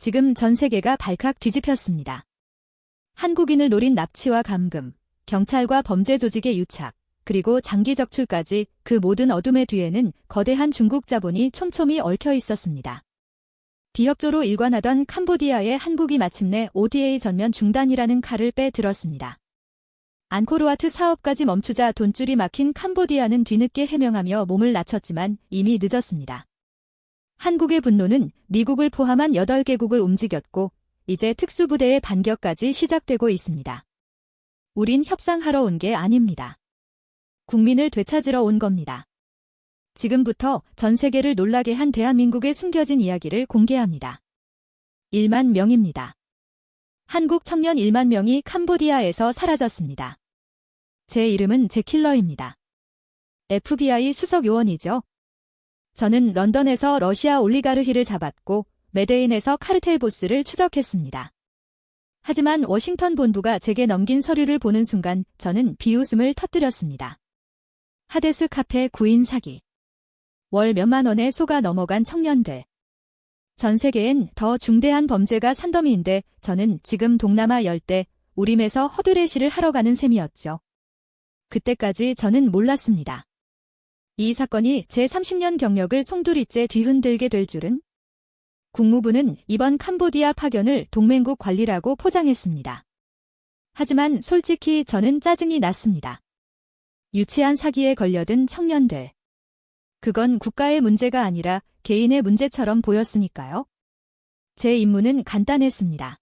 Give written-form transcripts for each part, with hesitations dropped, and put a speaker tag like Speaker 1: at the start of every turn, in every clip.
Speaker 1: 지금 전 세계가 발칵 뒤집혔습니다. 한국인을 노린 납치와 감금, 경찰과 범죄 조직의 유착, 그리고 장기 적출까지 그 모든 어둠의 뒤에는 거대한 중국 자본이 촘촘히 얽혀 있었습니다. 비협조로 일관하던 캄보디아의 한국이 마침내 ODA 전면 중단이라는 칼을 빼들었습니다. 앙코르와트 사업까지 멈추자 돈줄이 막힌 캄보디아는 뒤늦게 해명하며 몸을 낮췄지만 이미 늦었습니다. 한국의 분노는 미국을 포함한 8개국을 움직였고 이제 특수부대의 반격까지 시작되고 있습니다. 우린 협상하러 온 게 아닙니다. 국민을 되찾으러 온 겁니다. 지금부터 전 세계를 놀라게 한 대한민국의 숨겨진 이야기를 공개합니다. 1만 명입니다. 한국 청년 1만 명이 캄보디아에서 사라졌습니다. 제 이름은 제킬러입니다. FBI 수석 요원이죠. 저는 런던에서 러시아 올리가르히를 잡았고 메데인에서 카르텔 보스를 추적했습니다. 하지만 워싱턴 본부가 제게 넘긴 서류를 보는 순간 저는 비웃음을 터뜨렸습니다. 하데스 카페 구인 사기. 월 몇만 원에 속아 넘어간 청년들. 전 세계엔 더 중대한 범죄가 산더미인데 저는 지금 동남아 열대 우림에서 허드레시를 하러 가는 셈이었죠. 그때까지 저는 몰랐습니다. 이 사건이 제 30년 경력을 송두리째 뒤흔들게 될 줄은? 국무부는 이번 캄보디아 파견을 동맹국 관리라고 포장했습니다. 하지만 솔직히 저는 짜증이 났습니다. 유치한 사기에 걸려든 청년들. 그건 국가의 문제가 아니라 개인의 문제처럼 보였으니까요. 제 임무는 간단했습니다.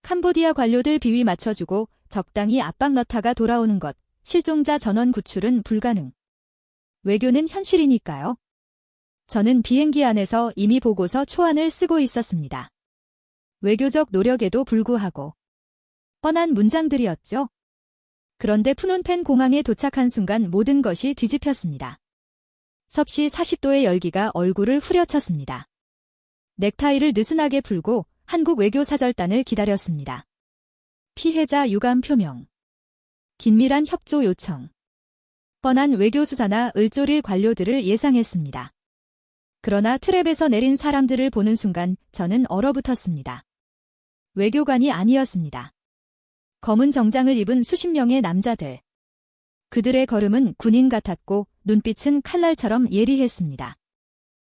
Speaker 1: 캄보디아 관료들 비위 맞춰주고 적당히 압박 넣다가 돌아오는 것, 실종자 전원 구출은 불가능. 외교는 현실이니까요. 저는 비행기 안에서 이미 보고서 초안을 쓰고 있었습니다. 외교적 노력에도 불구하고. 뻔한 문장들이었죠. 그런데 푸놈펜 공항에 도착한 순간 모든 것이 뒤집혔습니다. 섭씨 40도의 열기가 얼굴을 후려쳤습니다. 넥타이를 느슨하게 풀고 한국 외교사절단을 기다렸습니다. 피해자 유감 표명. 긴밀한 협조 요청. 뻔한 외교수사나 을조릴 관료들을 예상했습니다. 그러나 트랩에서 내린 사람들을 보는 순간 저는 얼어붙었습니다. 외교관이 아니었습니다. 검은 정장을 입은 수십 명의 남자들. 그들의 걸음은 군인 같았고 눈빛은 칼날처럼 예리했습니다.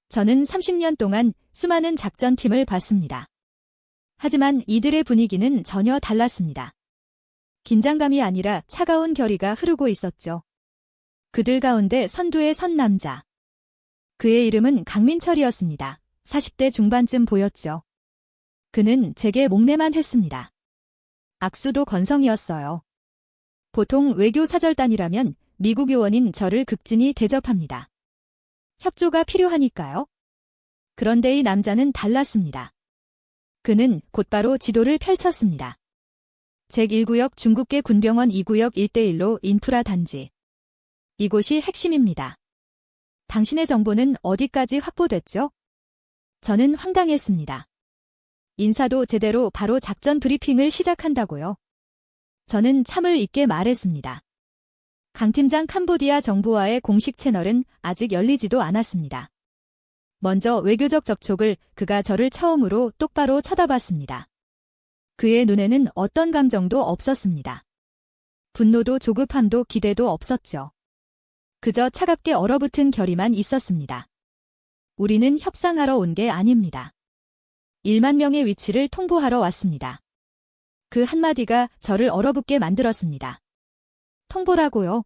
Speaker 1: 저는 30년 동안 수많은 작전팀을 봤습니다. 하지만 이들의 분위기는 전혀 달랐습니다. 긴장감이 아니라 차가운 결의가 흐르고 있었죠. 그들 가운데 선두에 선 남자. 그의 이름은 강민철이었습니다. 40대 중반쯤 보였죠. 그는 제게 목례만 했습니다. 악수도 건성이었어요. 보통 외교사절단이라면 미국 요원인 저를 극진히 대접합니다. 협조가 필요하니까요. 그런데 이 남자는 달랐습니다. 그는 곧바로 지도를 펼쳤습니다. 제1구역 중국계 군병원 2구역 1대1로 인프라 단지. 이곳이 핵심입니다. 당신의 정보는 어디까지 확보됐죠? 저는 황당했습니다. 인사도 제대로 바로 작전 브리핑을 시작한다고요. 저는 참을 잇게 말했습니다. 강 팀장 캄보디아 정부와의 공식 채널은 아직 열리지도 않았습니다. 먼저 외교적 접촉을 그가 저를 처음으로 똑바로 쳐다봤습니다. 그의 눈에는 어떤 감정도 없었습니다. 분노도 조급함도 기대도 없었죠. 그저 차갑게 얼어붙은 결의만 있었습니다. 우리는 협상하러 온 게 아닙니다. 1만 명의 위치를 통보하러 왔습니다. 그 한마디가 저를 얼어붙게 만들었습니다. 통보라고요?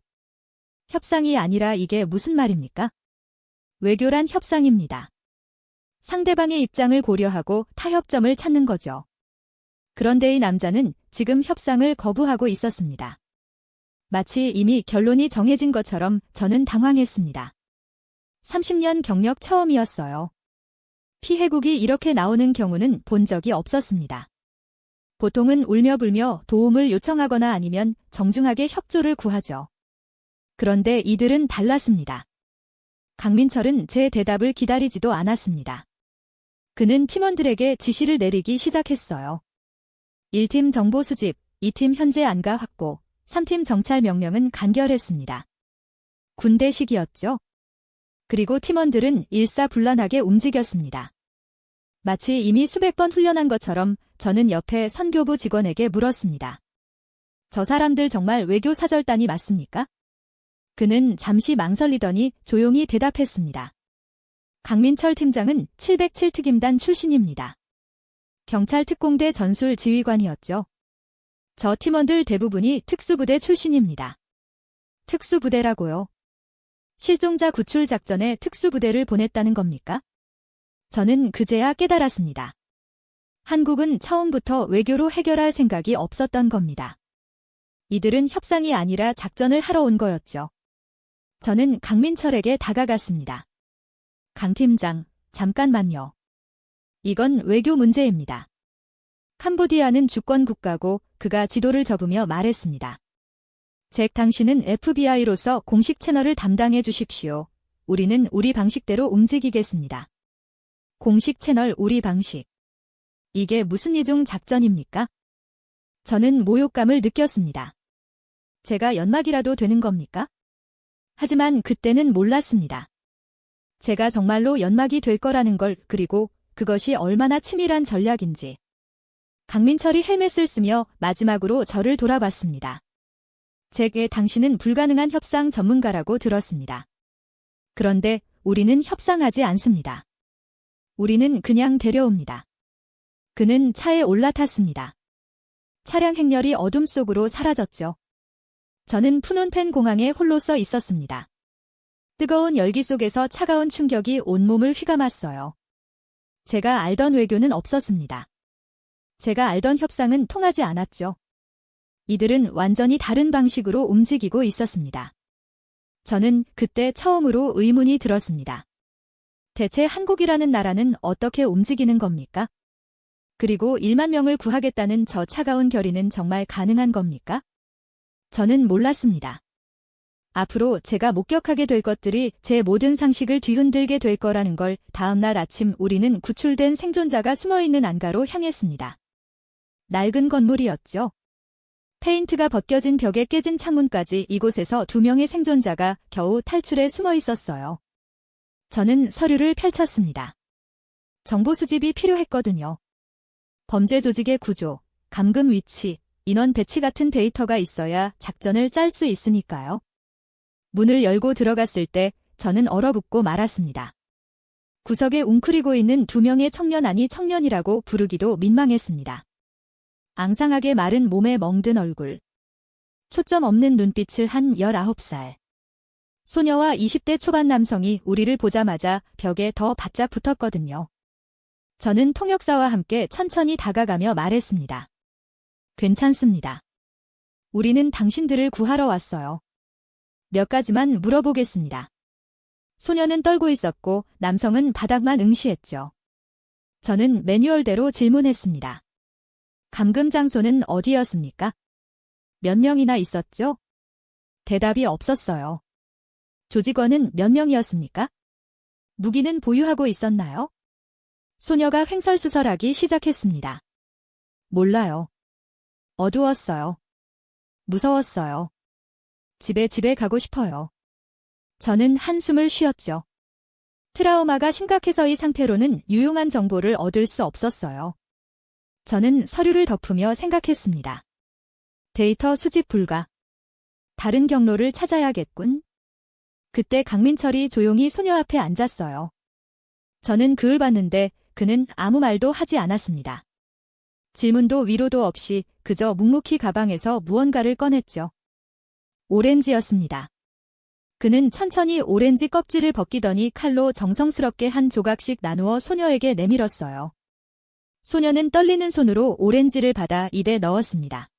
Speaker 1: 협상이 아니라 이게 무슨 말입니까? 외교란 협상입니다. 상대방의 입장을 고려하고 타협점을 찾는 거죠. 그런데 이 남자는 지금 협상을 거부하고 있었습니다. 마치 이미 결론이 정해진 것처럼 저는 당황했습니다. 30년 경력 처음이었어요. 피해국이 이렇게 나오는 경우는 본 적이 없었습니다. 보통은 울며불며 도움을 요청하거나 아니면 정중하게 협조를 구하죠. 그런데 이들은 달랐습니다. 강민철은 제 대답을 기다리지도 않았습니다. 그는 팀원들에게 지시를 내리기 시작했어요. 1팀 정보 수집, 2팀 현재 안가 확보, 3팀 정찰 명령은 간결했습니다. 군대식이었죠. 그리고 팀원들은 일사불란하게 움직였습니다. 마치 이미 수백 번 훈련한 것처럼 저는 옆에 선교부 직원에게 물었습니다. 저 사람들 정말 외교 사절단이 맞습니까? 그는 잠시 망설이더니 조용히 대답했습니다. 강민철 팀장은 707 특임단 출신입니다. 경찰 특공대 전술 지휘관이었죠. 저 팀원들 대부분이 특수부대 출신입니다. 특수부대라고요? 실종자 구출 작전에 특수부대를 보냈다는 겁니까? 저는 그제야 깨달았습니다. 한국은 처음부터 외교로 해결할 생각이 없었던 겁니다. 이들은 협상이 아니라 작전을 하러 온 거였죠. 저는 강민철에게 다가갔습니다. 강 팀장, 잠깐만요. 이건 외교 문제입니다. 캄보디아는 주권 국가고 그가 지도를 접으며 말했습니다. 잭, 당신은 FBI로서 공식 채널을 담당해 주십시오. 우리는 우리 방식대로 움직이겠습니다. 공식 채널 우리 방식. 이게 무슨 이중 작전입니까? 저는 모욕감을 느꼈습니다. 제가 연막이라도 되는 겁니까? 하지만 그때는 몰랐습니다. 제가 정말로 연막이 될 거라는 걸, 그리고 그것이 얼마나 치밀한 전략인지. 강민철이 헬멧을 쓰며 마지막으로 저를 돌아봤습니다. 잭에 당신은 불가능한 협상 전문가라고 들었습니다. 그런데 우리는 협상하지 않습니다. 우리는 그냥 데려옵니다. 그는 차에 올라탔습니다. 차량 행렬이 어둠 속으로 사라졌죠. 저는 푸놈펜 공항에 홀로 서 있었습니다. 뜨거운 열기 속에서 차가운 충격이 온몸을 휘감았어요. 제가 알던 외교는 없었습니다. 제가 알던 협상은 통하지 않았죠. 이들은 완전히 다른 방식으로 움직이고 있었습니다. 저는 그때 처음으로 의문이 들었습니다. 대체 한국이라는 나라는 어떻게 움직이는 겁니까? 그리고 1만 명을 구하겠다는 저 차가운 결의는 정말 가능한 겁니까? 저는 몰랐습니다. 앞으로 제가 목격하게 될 것들이 제 모든 상식을 뒤흔들게 될 거라는 걸. 다음 날 아침 우리는 구출된 생존자가 숨어있는 안가로 향했습니다. 낡은 건물이었죠. 페인트가 벗겨진 벽에 깨진 창문까지 이곳에서 2명의 생존자가 겨우 탈출해 숨어 있었어요. 저는 서류를 펼쳤습니다. 정보 수집이 필요했거든요. 범죄 조직의 구조, 감금 위치, 인원 배치 같은 데이터가 있어야 작전을 짤 수 있으니까요. 문을 열고 들어갔을 때 저는 얼어붙고 말았습니다. 구석에 웅크리고 있는 2명의 청년, 아니 청년이라고 부르기도 민망했습니다. 앙상하게 마른 몸에 멍든 얼굴. 초점 없는 눈빛을 한 19살. 소녀와 20대 초반 남성이 우리를 보자마자 벽에 더 바짝 붙었거든요. 저는 통역사와 함께 천천히 다가가며 말했습니다. 괜찮습니다. 우리는 당신들을 구하러 왔어요. 몇 가지만 물어보겠습니다. 소녀는 떨고 있었고 남성은 바닥만 응시했죠. 저는 매뉴얼대로 질문했습니다. 감금 장소는 어디였습니까? 몇 명이나 있었죠? 대답이 없었어요. 조직원은 몇 명이었습니까? 무기는 보유하고 있었나요? 소녀가 횡설수설하기 시작했습니다. 몰라요. 어두웠어요. 무서웠어요. 집에 가고 싶어요. 저는 한숨을 쉬었죠. 트라우마가 심각해서 이 상태로는 유용한 정보를 얻을 수 없었어요. 저는 서류를 덮으며 생각했습니다. 데이터 수집 불가. 다른 경로를 찾아야겠군. 그때 강민철이 조용히 소녀 앞에 앉았어요. 저는 그을 봤는데 그는 아무 말도 하지 않았습니다. 질문도 위로도 없이 그저 묵묵히 가방에서 무언가를 꺼냈죠. 오렌지였습니다. 그는 천천히 오렌지 껍질을 벗기더니 칼로 정성스럽게 한 조각씩 나누어 소녀에게 내밀었어요. 소녀는 떨리는 손으로 오렌지를 받아 입에 넣었습니다.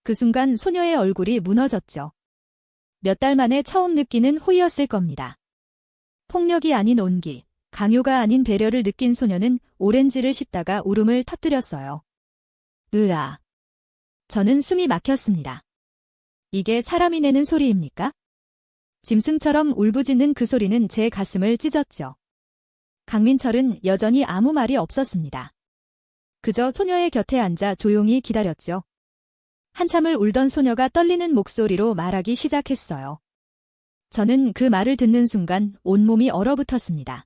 Speaker 1: 그 순간 소녀의 얼굴이 무너졌죠. 몇 달 만에 처음 느끼는 호의였을 겁니다. 폭력이 아닌 온기, 강요가 아닌 배려를 느낀 소녀는 오렌지를 씹다가 울음을 터뜨렸어요. 으아. 저는 숨이 막혔습니다. 이게 사람이 내는 소리입니까? 짐승처럼 울부짖는 그 소리는 제 가슴을 찢었죠. 강민철은 여전히 아무 말이 없었습니다. 그저 소녀의 곁에 앉아 조용히 기다렸죠. 한참을 울던 소녀가 떨리는 목소리로 말하기 시작했어요. 저는 그 말을 듣는 순간 온몸이 얼어붙었습니다.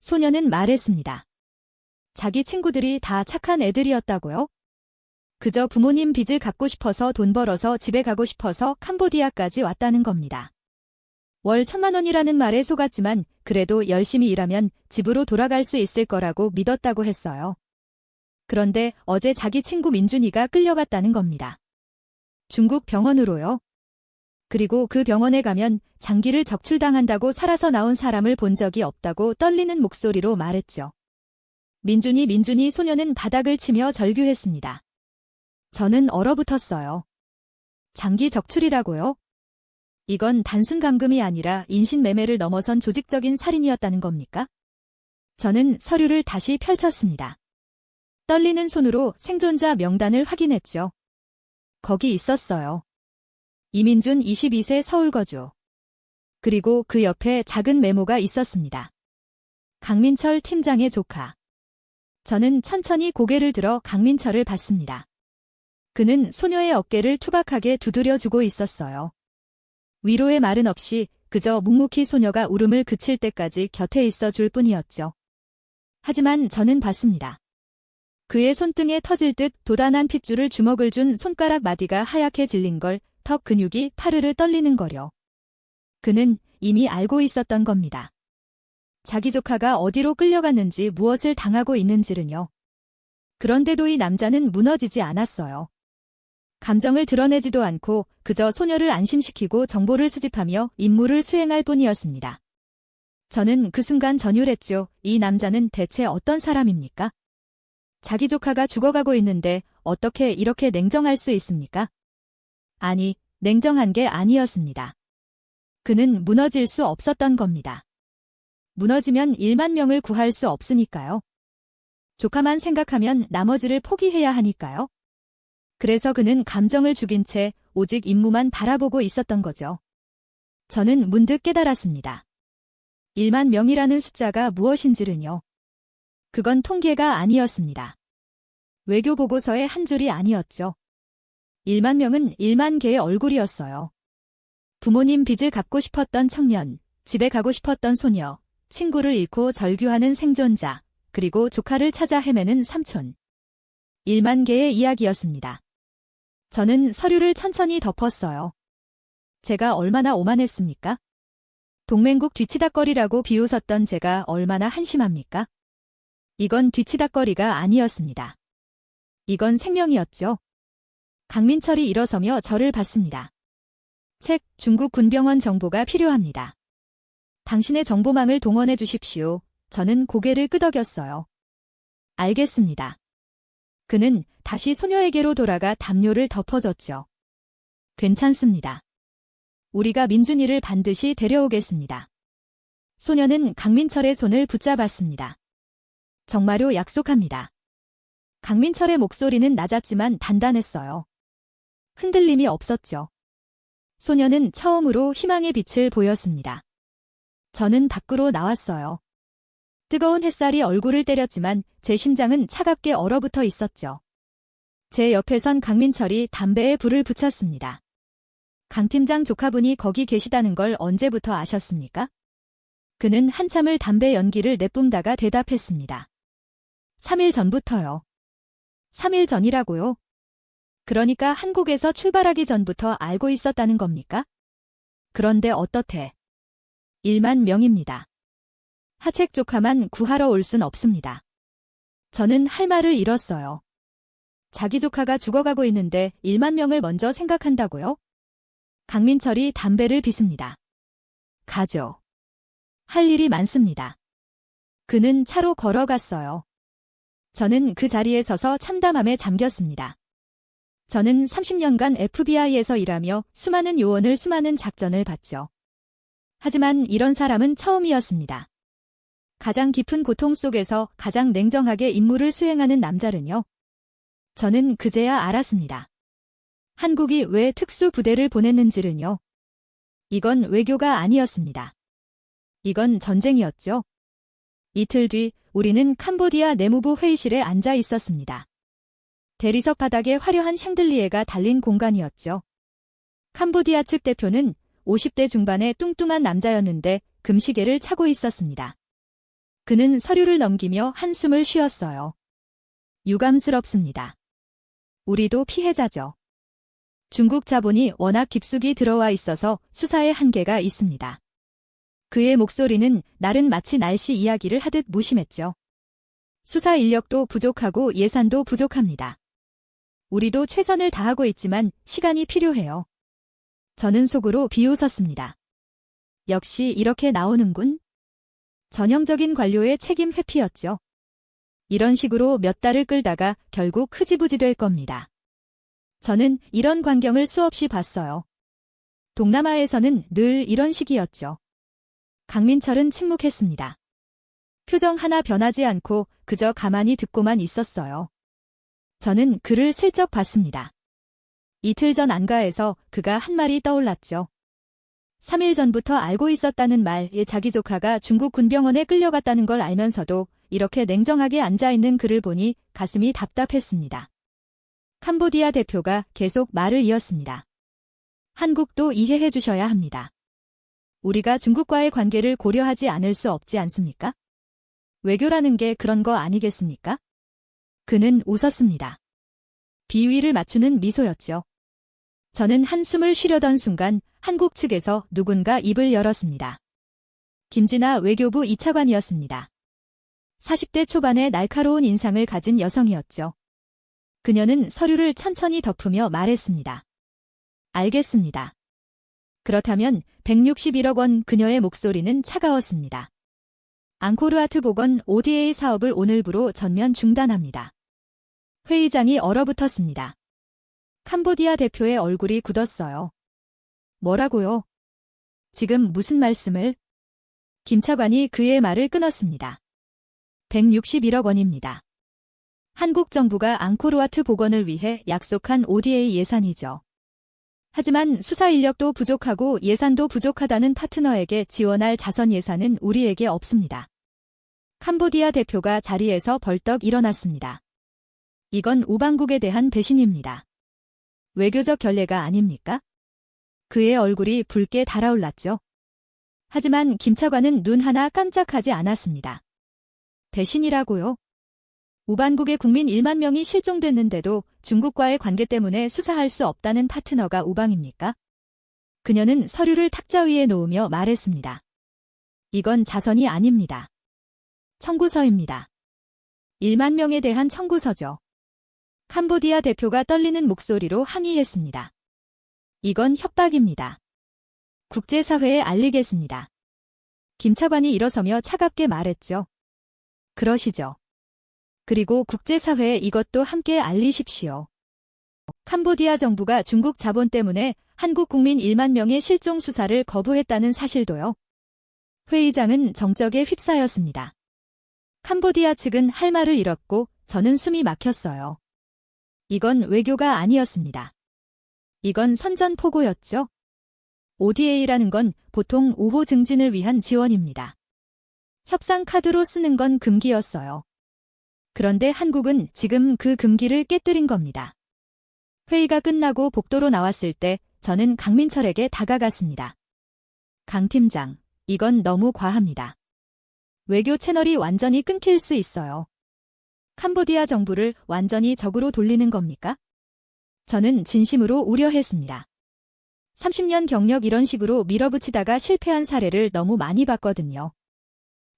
Speaker 1: 소녀는 말했습니다. 자기 친구들이 다 착한 애들이었다고요? 그저 부모님 빚을 갚고 싶어서 돈 벌어서 집에 가고 싶어서 캄보디아까지 왔다는 겁니다. 월 1,000만 원이라는 말에 속았지만 그래도 열심히 일하면 집으로 돌아갈 수 있을 거라고 믿었다고 했어요. 그런데 어제 자기 친구 민준이가 끌려갔다는 겁니다. 중국 병원으로요. 그리고 그 병원에 가면 장기를 적출당한다고 살아서 나온 사람을 본 적이 없다고 떨리는 목소리로 말했죠. 민준이 소녀는 바닥을 치며 절규했습니다. 저는 얼어붙었어요. 장기 적출이라고요? 이건 단순 감금이 아니라 인신매매를 넘어선 조직적인 살인이었다는 겁니까? 저는 서류를 다시 펼쳤습니다. 떨리는 손으로 생존자 명단을 확인했죠. 거기 있었어요. 이민준 22세 서울거주. 그리고 그 옆에 작은 메모가 있었습니다. 강민철 팀장의 조카. 저는 천천히 고개를 들어 강민철을 봤습니다. 그는 소녀의 어깨를 투박하게 두드려주고 있었어요. 위로의 말은 없이 그저 묵묵히 소녀가 울음을 그칠 때까지 곁에 있어 줄 뿐이었죠. 하지만 저는 봤습니다. 그의 손등에 터질 듯 도단한 핏줄을 주먹을 준 손가락 마디가 하얗게 질린 걸, 턱 근육이 파르르 떨리는 거려. 그는 이미 알고 있었던 겁니다. 자기 조카가 어디로 끌려갔는지 무엇을 당하고 있는지는요. 그런데도 이 남자는 무너지지 않았어요. 감정을 드러내지도 않고 그저 소녀를 안심시키고 정보를 수집하며 임무를 수행할 뿐이었습니다. 저는 그 순간 전율했죠. 이 남자는 대체 어떤 사람입니까? 자기 조카가 죽어가고 있는데 어떻게 이렇게 냉정할 수 있습니까? 아니, 냉정한 게 아니었습니다. 그는 무너질 수 없었던 겁니다. 무너지면 1만 명을 구할 수 없으니까요. 조카만 생각하면 나머지를 포기해야 하니까요. 그래서 그는 감정을 죽인 채 오직 임무만 바라보고 있었던 거죠. 저는 문득 깨달았습니다. 1만 명이라는 숫자가 무엇인지는요. 그건 통계가 아니었습니다. 외교 보고서의 한 줄이 아니었죠. 1만 명은 1만 개의 얼굴이었어요. 부모님 빚을 갚고 싶었던 청년, 집에 가고 싶었던 소녀, 친구를 잃고 절규하는 생존자, 그리고 조카를 찾아 헤매는 삼촌. 1만 개의 이야기였습니다. 저는 서류를 천천히 덮었어요. 제가 얼마나 오만했습니까? 동맹국 뒤치다꺼리라고 비웃었던 제가 얼마나 한심합니까? 이건 뒤치다꺼리가 아니었습니다. 이건 생명이었죠. 강민철이 일어서며 저를 봤습니다. 책, 중국 군병원 정보가 필요합니다. 당신의 정보망을 동원해 주십시오. 저는 고개를 끄덕였어요. 알겠습니다. 그는 다시 소녀에게로 돌아가 담요를 덮어줬죠. 괜찮습니다. 우리가 민준이를 반드시 데려오겠습니다. 소녀는 강민철의 손을 붙잡았습니다. 정말로 약속합니다. 강민철의 목소리는 낮았지만 단단했어요. 흔들림이 없었죠. 소녀는 처음으로 희망의 빛을 보였습니다. 저는 밖으로 나왔어요. 뜨거운 햇살이 얼굴을 때렸지만 제 심장은 차갑게 얼어붙어 있었죠. 제 옆에 선 강민철이 담배에 불을 붙였습니다. 강 팀장 조카분이 거기 계시다는 걸 언제부터 아셨습니까? 그는 한참을 담배 연기를 내뿜다가 대답했습니다. 3일 전부터요. 3일 전이라고요? 그러니까 한국에서 출발하기 전부터 알고 있었다는 겁니까? 그런데 어떻게? 1만 명입니다. 하책 조카만 구하러 올 순 없습니다. 저는 할 말을 잃었어요. 자기 조카가 죽어가고 있는데 1만 명을 먼저 생각한다고요? 강민철이 담배를 피습니다. 가죠. 할 일이 많습니다. 그는 차로 걸어갔어요. 저는 그 자리에 서서 참담함에 잠겼습니다. 저는 30년간 FBI에서 일하며 수많은 요원을 수많은 작전을 봤죠. 하지만 이런 사람은 처음이었습니다. 가장 깊은 고통 속에서 가장 냉정하게 임무를 수행하는 남자는요. 저는 그제야 알았습니다. 한국이 왜 특수부대를 보냈는지는요. 이건 외교가 아니었습니다. 이건 전쟁이었죠. 이틀 뒤 우리는 캄보디아 내무부 회의실에 앉아 있었습니다. 대리석 바닥에 화려한 샹들리에가 달린 공간이었죠. 캄보디아 측 대표는 50대 중반의 뚱뚱한 남자였는데 금시계를 차고 있었습니다. 그는 서류를 넘기며 한숨을 쉬었어요. 유감스럽습니다. 우리도 피해자죠. 중국 자본이 워낙 깊숙이 들어와 있어서 수사에 한계가 있습니다. 그의 목소리는 날은 마치 날씨 이야기를 하듯 무심했죠. 수사 인력도 부족하고 예산도 부족합니다. 우리도 최선을 다하고 있지만 시간이 필요해요. 저는 속으로 비웃었습니다. 역시 이렇게 나오는군. 전형적인 관료의 책임 회피였죠. 이런 식으로 몇 달을 끌다가 결국 흐지부지 될 겁니다. 저는 이런 광경을 수없이 봤어요. 동남아에서는 늘 이런 식이었죠. 강민철은 침묵했습니다. 표정 하나 변하지 않고 그저 가만히 듣고만 있었어요. 저는 그를 슬쩍 봤습니다. 이틀 전 안가에서 그가 한 말이 떠올랐죠. 3일 전부터 알고 있었다는 말에 자기 조카가 중국 군병원에 끌려갔다는 걸 알면서도 이렇게 냉정하게 앉아있는 그를 보니 가슴이 답답했습니다. 캄보디아 대표가 계속 말을 이었습니다. 한국도 이해해 주셔야 합니다. 우리가 중국과의 관계를 고려하지 않을 수 없지 않습니까? 외교라는 게 그런 거 아니겠습니까? 그는 웃었습니다. 비위를 맞추는 미소였죠. 저는 한숨을 쉬려던 순간 한국 측에서 누군가 입을 열었습니다. 김진아 외교부 2차관이었습니다. 40대 초반의 날카로운 인상을 가진 여성이었죠. 그녀는 서류를 천천히 덮으며 말했습니다. 알겠습니다. 그렇다면 161억 원. 그녀의 목소리는 차가웠습니다. 앙코르와트 복원 ODA 사업을 오늘부로 전면 중단합니다. 회의장이 얼어붙었습니다. 캄보디아 대표의 얼굴이 굳었어요. 뭐라고요? 지금 무슨 말씀을? 김 차관이 그의 말을 끊었습니다. 161억 원입니다. 한국 정부가 앙코르와트 복원을 위해 약속한 ODA 예산이죠. 하지만 수사 인력도 부족하고 예산도 부족하다는 파트너에게 지원할 자선 예산은 우리에게 없습니다. 캄보디아 대표가 자리에서 벌떡 일어났습니다. 이건 우방국에 대한 배신입니다. 외교적 결례가 아닙니까? 그의 얼굴이 붉게 달아올랐죠. 하지만 김 차관은 눈 하나 깜짝하지 않았습니다. 배신이라고요? 우반국의 국민 1만 명이 실종됐는데도 중국과의 관계 때문에 수사할 수 없다는 파트너가 우방입니까? 그녀는 서류를 탁자 위에 놓으며 말했습니다. 이건 자선이 아닙니다. 청구서입니다. 1만 명에 대한 청구서죠. 캄보디아 대표가 떨리는 목소리로 항의했습니다. 이건 협박입니다. 국제사회에 알리겠습니다. 김 차관이 일어서며 차갑게 말했죠. 그러시죠. 그리고 국제사회에 이것도 함께 알리십시오. 캄보디아 정부가 중국 자본 때문에 한국 국민 1만 명의 실종 수사를 거부했다는 사실도요. 회의장은 정적에 휩싸였습니다. 캄보디아 측은 할 말을 잃었고 저는 숨이 막혔어요. 이건 외교가 아니었습니다. 이건 선전포고였죠. ODA라는 건 보통 우호 증진을 위한 지원입니다. 협상 카드로 쓰는 건 금기였어요. 그런데 한국은 지금 그 금기를 깨뜨린 겁니다. 회의가 끝나고 복도로 나왔을 때 저는 강민철에게 다가갔습니다. 강 팀장, 이건 너무 과합니다. 외교 채널이 완전히 끊길 수 있어요. 캄보디아 정부를 완전히 적으로 돌리는 겁니까? 저는 진심으로 우려했습니다. 30년 경력 이런 식으로 밀어붙이다가 실패한 사례를 너무 많이 봤거든요.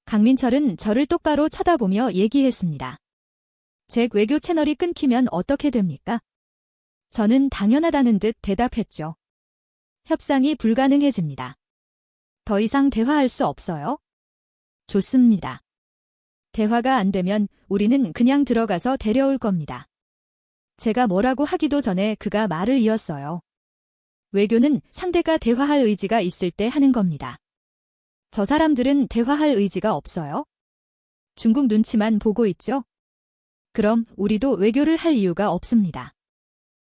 Speaker 1: 강민철은 저를 똑바로 쳐다보며 얘기했습니다. 제 외교 채널이 끊기면 어떻게 됩니까? 저는 당연하다는 듯 대답했죠. 협상이 불가능해집니다. 더 이상 대화할 수 없어요? 좋습니다. 대화가 안 되면 우리는 그냥 들어가서 데려올 겁니다. 제가 뭐라고 하기도 전에 그가 말을 이었어요. 외교는 상대가 대화할 의지가 있을 때 하는 겁니다. 저 사람들은 대화할 의지가 없어요? 중국 눈치만 보고 있죠? 그럼 우리도 외교를 할 이유가 없습니다.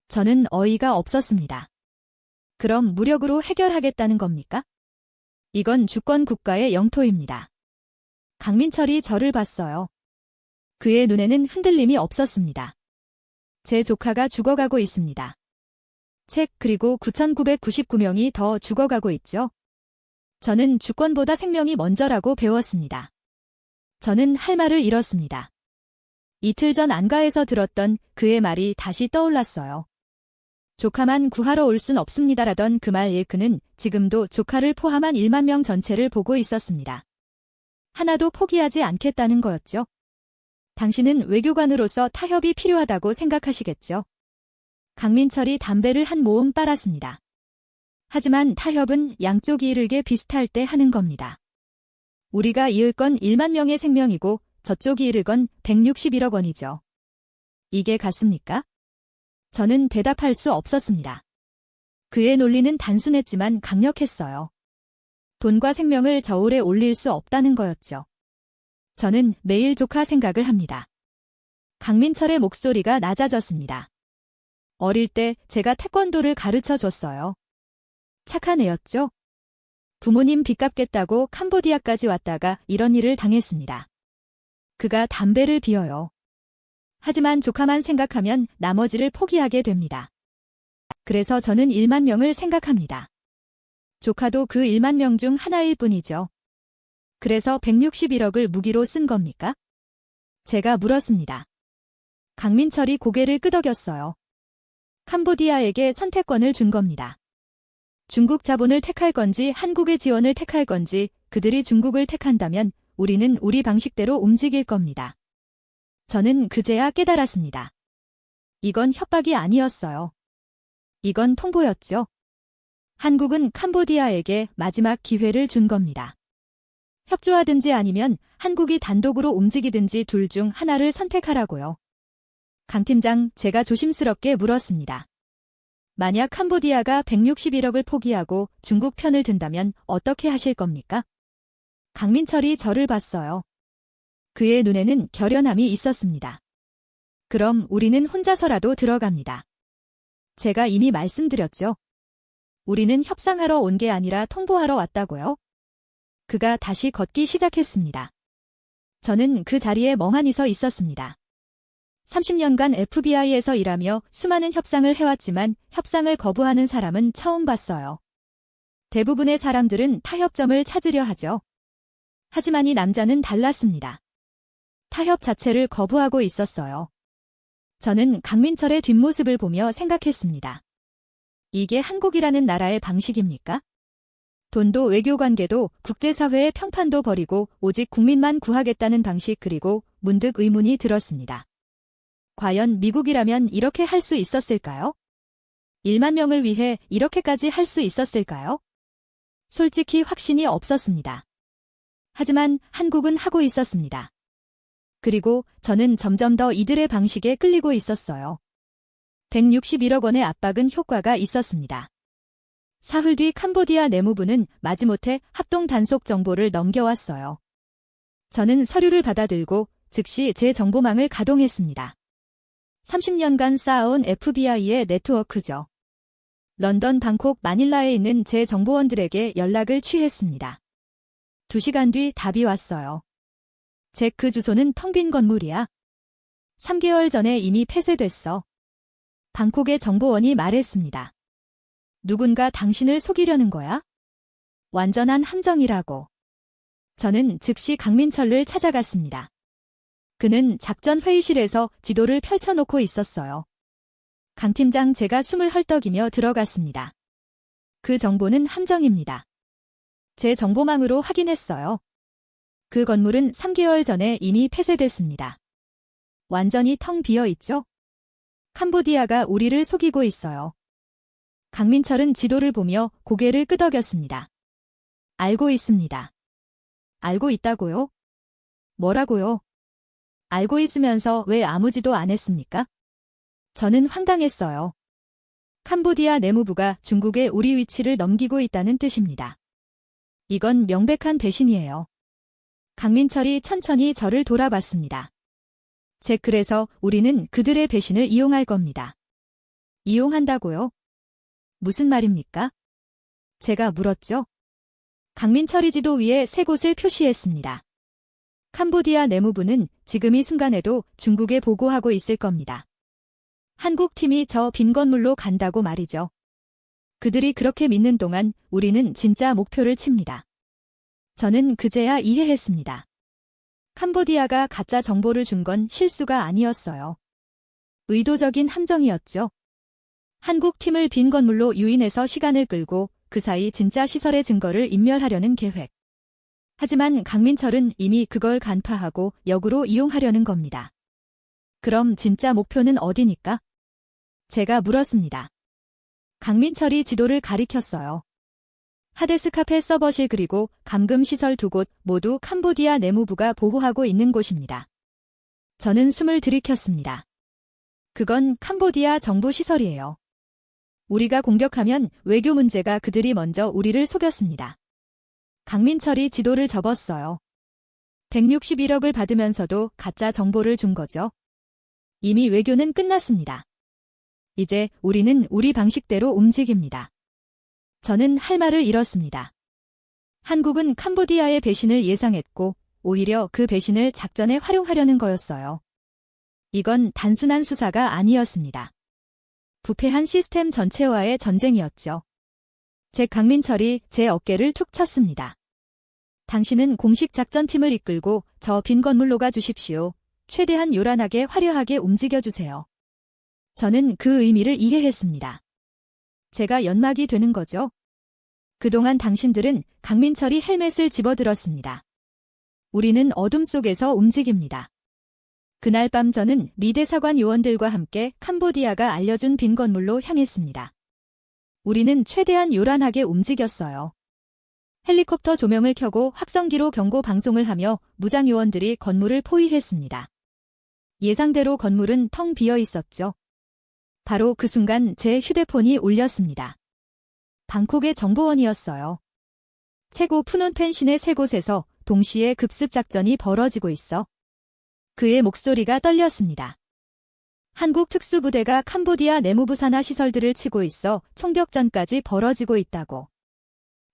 Speaker 1: 저는 어이가 없었습니다. 그럼 무력으로 해결하겠다는 겁니까? 이건 주권 국가의 영토입니다. 강민철이 저를 봤어요. 그의 눈에는 흔들림이 없었습니다. 제 조카가 죽어가고 있습니다. 책 그리고 9,999명이 더 죽어가고 있죠. 저는 주권보다 생명이 먼저라고 배웠습니다. 저는 할 말을 잃었습니다. 이틀 전 안가에서 들었던 그의 말이 다시 떠올랐어요. 조카만 구하러 올 순 없습니다라던 그 말 일그는 지금도 조카를 포함한 1만 명 전체를 보고 있었습니다. 하나도 포기하지 않겠다는 거였죠. 당신은 외교관으로서 타협이 필요하다고 생각하시겠죠. 강민철이 담배를 한 모음 빨았습니다. 하지만 타협은 양쪽이 이르게 비슷할 때 하는 겁니다. 우리가 잃을 건 1만 명의 생명이고 저쪽이 잃을 건 161억 원이죠. 이게 같습니까? 저는 대답할 수 없었습니다. 그의 논리는 단순했지만 강력했어요. 돈과 생명을 저울에 올릴 수 없다는 거였죠. 저는 매일 조카 생각을 합니다. 강민철의 목소리가 낮아졌습니다. 어릴 때 제가 태권도를 가르쳐 줬어요. 착한 애였죠? 부모님 빚 갚겠다고 캄보디아까지 왔다가 이런 일을 당했습니다. 그가 담배를 피워요. 하지만 조카만 생각하면 나머지를 포기하게 됩니다. 그래서 저는 1만 명을 생각합니다. 조카도 그 1만 명 중 하나일 뿐이죠. 그래서 161억을 무기로 쓴 겁니까? 제가 물었습니다. 강민철이 고개를 끄덕였어요. 캄보디아에게 선택권을 준 겁니다. 중국 자본을 택할 건지 한국의 지원을 택할 건지 그들이 중국을 택한다면 우리는 우리 방식대로 움직일 겁니다. 저는 그제야 깨달았습니다. 이건 협박이 아니었어요. 이건 통보였죠. 한국은 캄보디아에게 마지막 기회를 준 겁니다. 협조하든지 아니면 한국이 단독으로 움직이든지 둘 중 하나를 선택하라고요. 강 팀장, 제가 조심스럽게 물었습니다. 만약 캄보디아가 161억을 포기하고 중국 편을 든다면 어떻게 하실 겁니까? 강민철이 저를 봤어요. 그의 눈에는 결연함이 있었습니다. 그럼 우리는 혼자서라도 들어갑니다. 제가 이미 말씀드렸죠. 우리는 협상하러 온 게 아니라 통보하러 왔다고요. 그가 다시 걷기 시작했습니다. 저는 그 자리에 멍하니 서 있었습니다. 30년간 FBI에서 일하며 수많은 협상을 해왔지만 협상을 거부하는 사람은 처음 봤어요. 대부분의 사람들은 타협점을 찾으려 하죠. 하지만 이 남자는 달랐습니다. 타협 자체를 거부하고 있었어요. 저는 강민철의 뒷모습을 보며 생각했습니다. 이게 한국이라는 나라의 방식입니까? 돈도 외교관계도 국제사회의 평판도 버리고 오직 국민만 구하겠다는 방식 그리고 문득 의문이 들었습니다. 과연 미국이라면 이렇게 할 수 있었을까요? 1만 명을 위해 이렇게까지 할 수 있었을까요? 솔직히 확신이 없었습니다. 하지만 한국은 하고 있었습니다. 그리고 저는 점점 더 이들의 방식에 끌리고 있었어요. 161억 원의 압박은 효과가 있었습니다. 사흘 뒤 캄보디아 내무부는 마지못해 합동 단속 정보를 넘겨왔어요. 저는 서류를 받아들고 즉시 제 정보망을 가동했습니다. 30년간 쌓아온 FBI의 네트워크죠. 런던, 방콕, 마닐라에 있는 제 정보원들에게 연락을 취했습니다. 2시간 뒤 답이 왔어요. 잭, 그 주소는 텅 빈 건물이야. 3개월 전에 이미 폐쇄됐어. 방콕의 정보원이 말했습니다. 누군가 당신을 속이려는 거야? 완전한 함정이라고. 저는 즉시 강민철을 찾아갔습니다. 그는 작전 회의실에서 지도를 펼쳐놓고 있었어요. 강 팀장, 제가 숨을 헐떡이며 들어갔습니다. 그 정보는 함정입니다. 제 정보망으로 확인했어요. 그 건물은 3개월 전에 이미 폐쇄됐습니다. 완전히 텅 비어 있죠? 캄보디아가 우리를 속이고 있어요. 강민철은 지도를 보며 고개를 끄덕였습니다. 알고 있습니다. 알고 있다고요? 뭐라고요? 알고 있으면서 왜 아무지도 안 했습니까? 저는 황당했어요. 캄보디아 내무부가 중국에 우리 위치를 넘기고 있다는 뜻입니다. 이건 명백한 배신이에요. 강민철이 천천히 저를 돌아봤습니다. 그래서 우리는 그들의 배신을 이용할 겁니다. 이용한다고요? 무슨 말입니까? 제가 물었죠. 강민철이 지도 위에 3곳을 표시했습니다. 캄보디아 내무부는 지금 이 순간에도 중국에 보고하고 있을 겁니다. 한국 팀이 저 빈 건물로 간다고 말이죠. 그들이 그렇게 믿는 동안 우리는 진짜 목표를 칩니다. 저는 그제야 이해했습니다. 캄보디아가 가짜 정보를 준 건 실수가 아니었어요. 의도적인 함정이었죠. 한국 팀을 빈 건물로 유인해서 시간을 끌고 그 사이 진짜 시설의 증거를 인멸하려는 계획. 하지만 강민철은 이미 그걸 간파하고 역으로 이용하려는 겁니다. 그럼 진짜 목표는 어디니까? 제가 물었습니다. 강민철이 지도를 가리켰어요. 하데스 카페 서버실 그리고 감금 시설 두 곳 모두 캄보디아 내무부가 보호하고 있는 곳입니다. 저는 숨을 들이켰습니다. 그건 캄보디아 정부 시설이에요. 우리가 공격하면 외교 문제가 그들이 먼저 우리를 속였습니다. 강민철이 지도를 접었어요. 161억을 받으면서도 가짜 정보를 준 거죠. 이미 외교는 끝났습니다. 이제 우리는 우리 방식대로 움직입니다. 저는 할 말을 잃었습니다. 한국은 캄보디아의 배신을 예상했고 오히려 그 배신을 작전에 활용하려는 거였어요. 이건 단순한 수사가 아니었습니다. 부패한 시스템 전체와의 전쟁이었죠. 강민철이 제 어깨를 툭 쳤습니다. 당신은 공식 작전팀을 이끌고 저 빈 건물로 가 주십시오. 최대한 요란하게 화려하게 움직여주세요. 저는 그 의미를 이해했습니다. 제가 연막이 되는 거죠. 그동안 당신들은 강민철이 헬멧을 집어들었습니다. 우리는 어둠 속에서 움직입니다. 그날 밤 저는 미 대사관 요원들과 함께 캄보디아가 알려준 빈 건물로 향했습니다. 우리는 최대한 요란하게 움직였어요. 헬리콥터 조명을 켜고 확성기로 경고 방송을 하며 무장 요원들이 건물을 포위했습니다. 예상대로 건물은 텅 비어 있었죠. 바로 그 순간 제 휴대폰이 울렸습니다. 방콕의 정보원이었어요. 최고 푸놈펜 시내 세 곳에서 동시에 급습 작전이 벌어지고 있어. 그의 목소리가 떨렸습니다. 한국 특수부대가 캄보디아 내무부 산하 시설들을 치고 있어 총격전까지 벌어지고 있다고.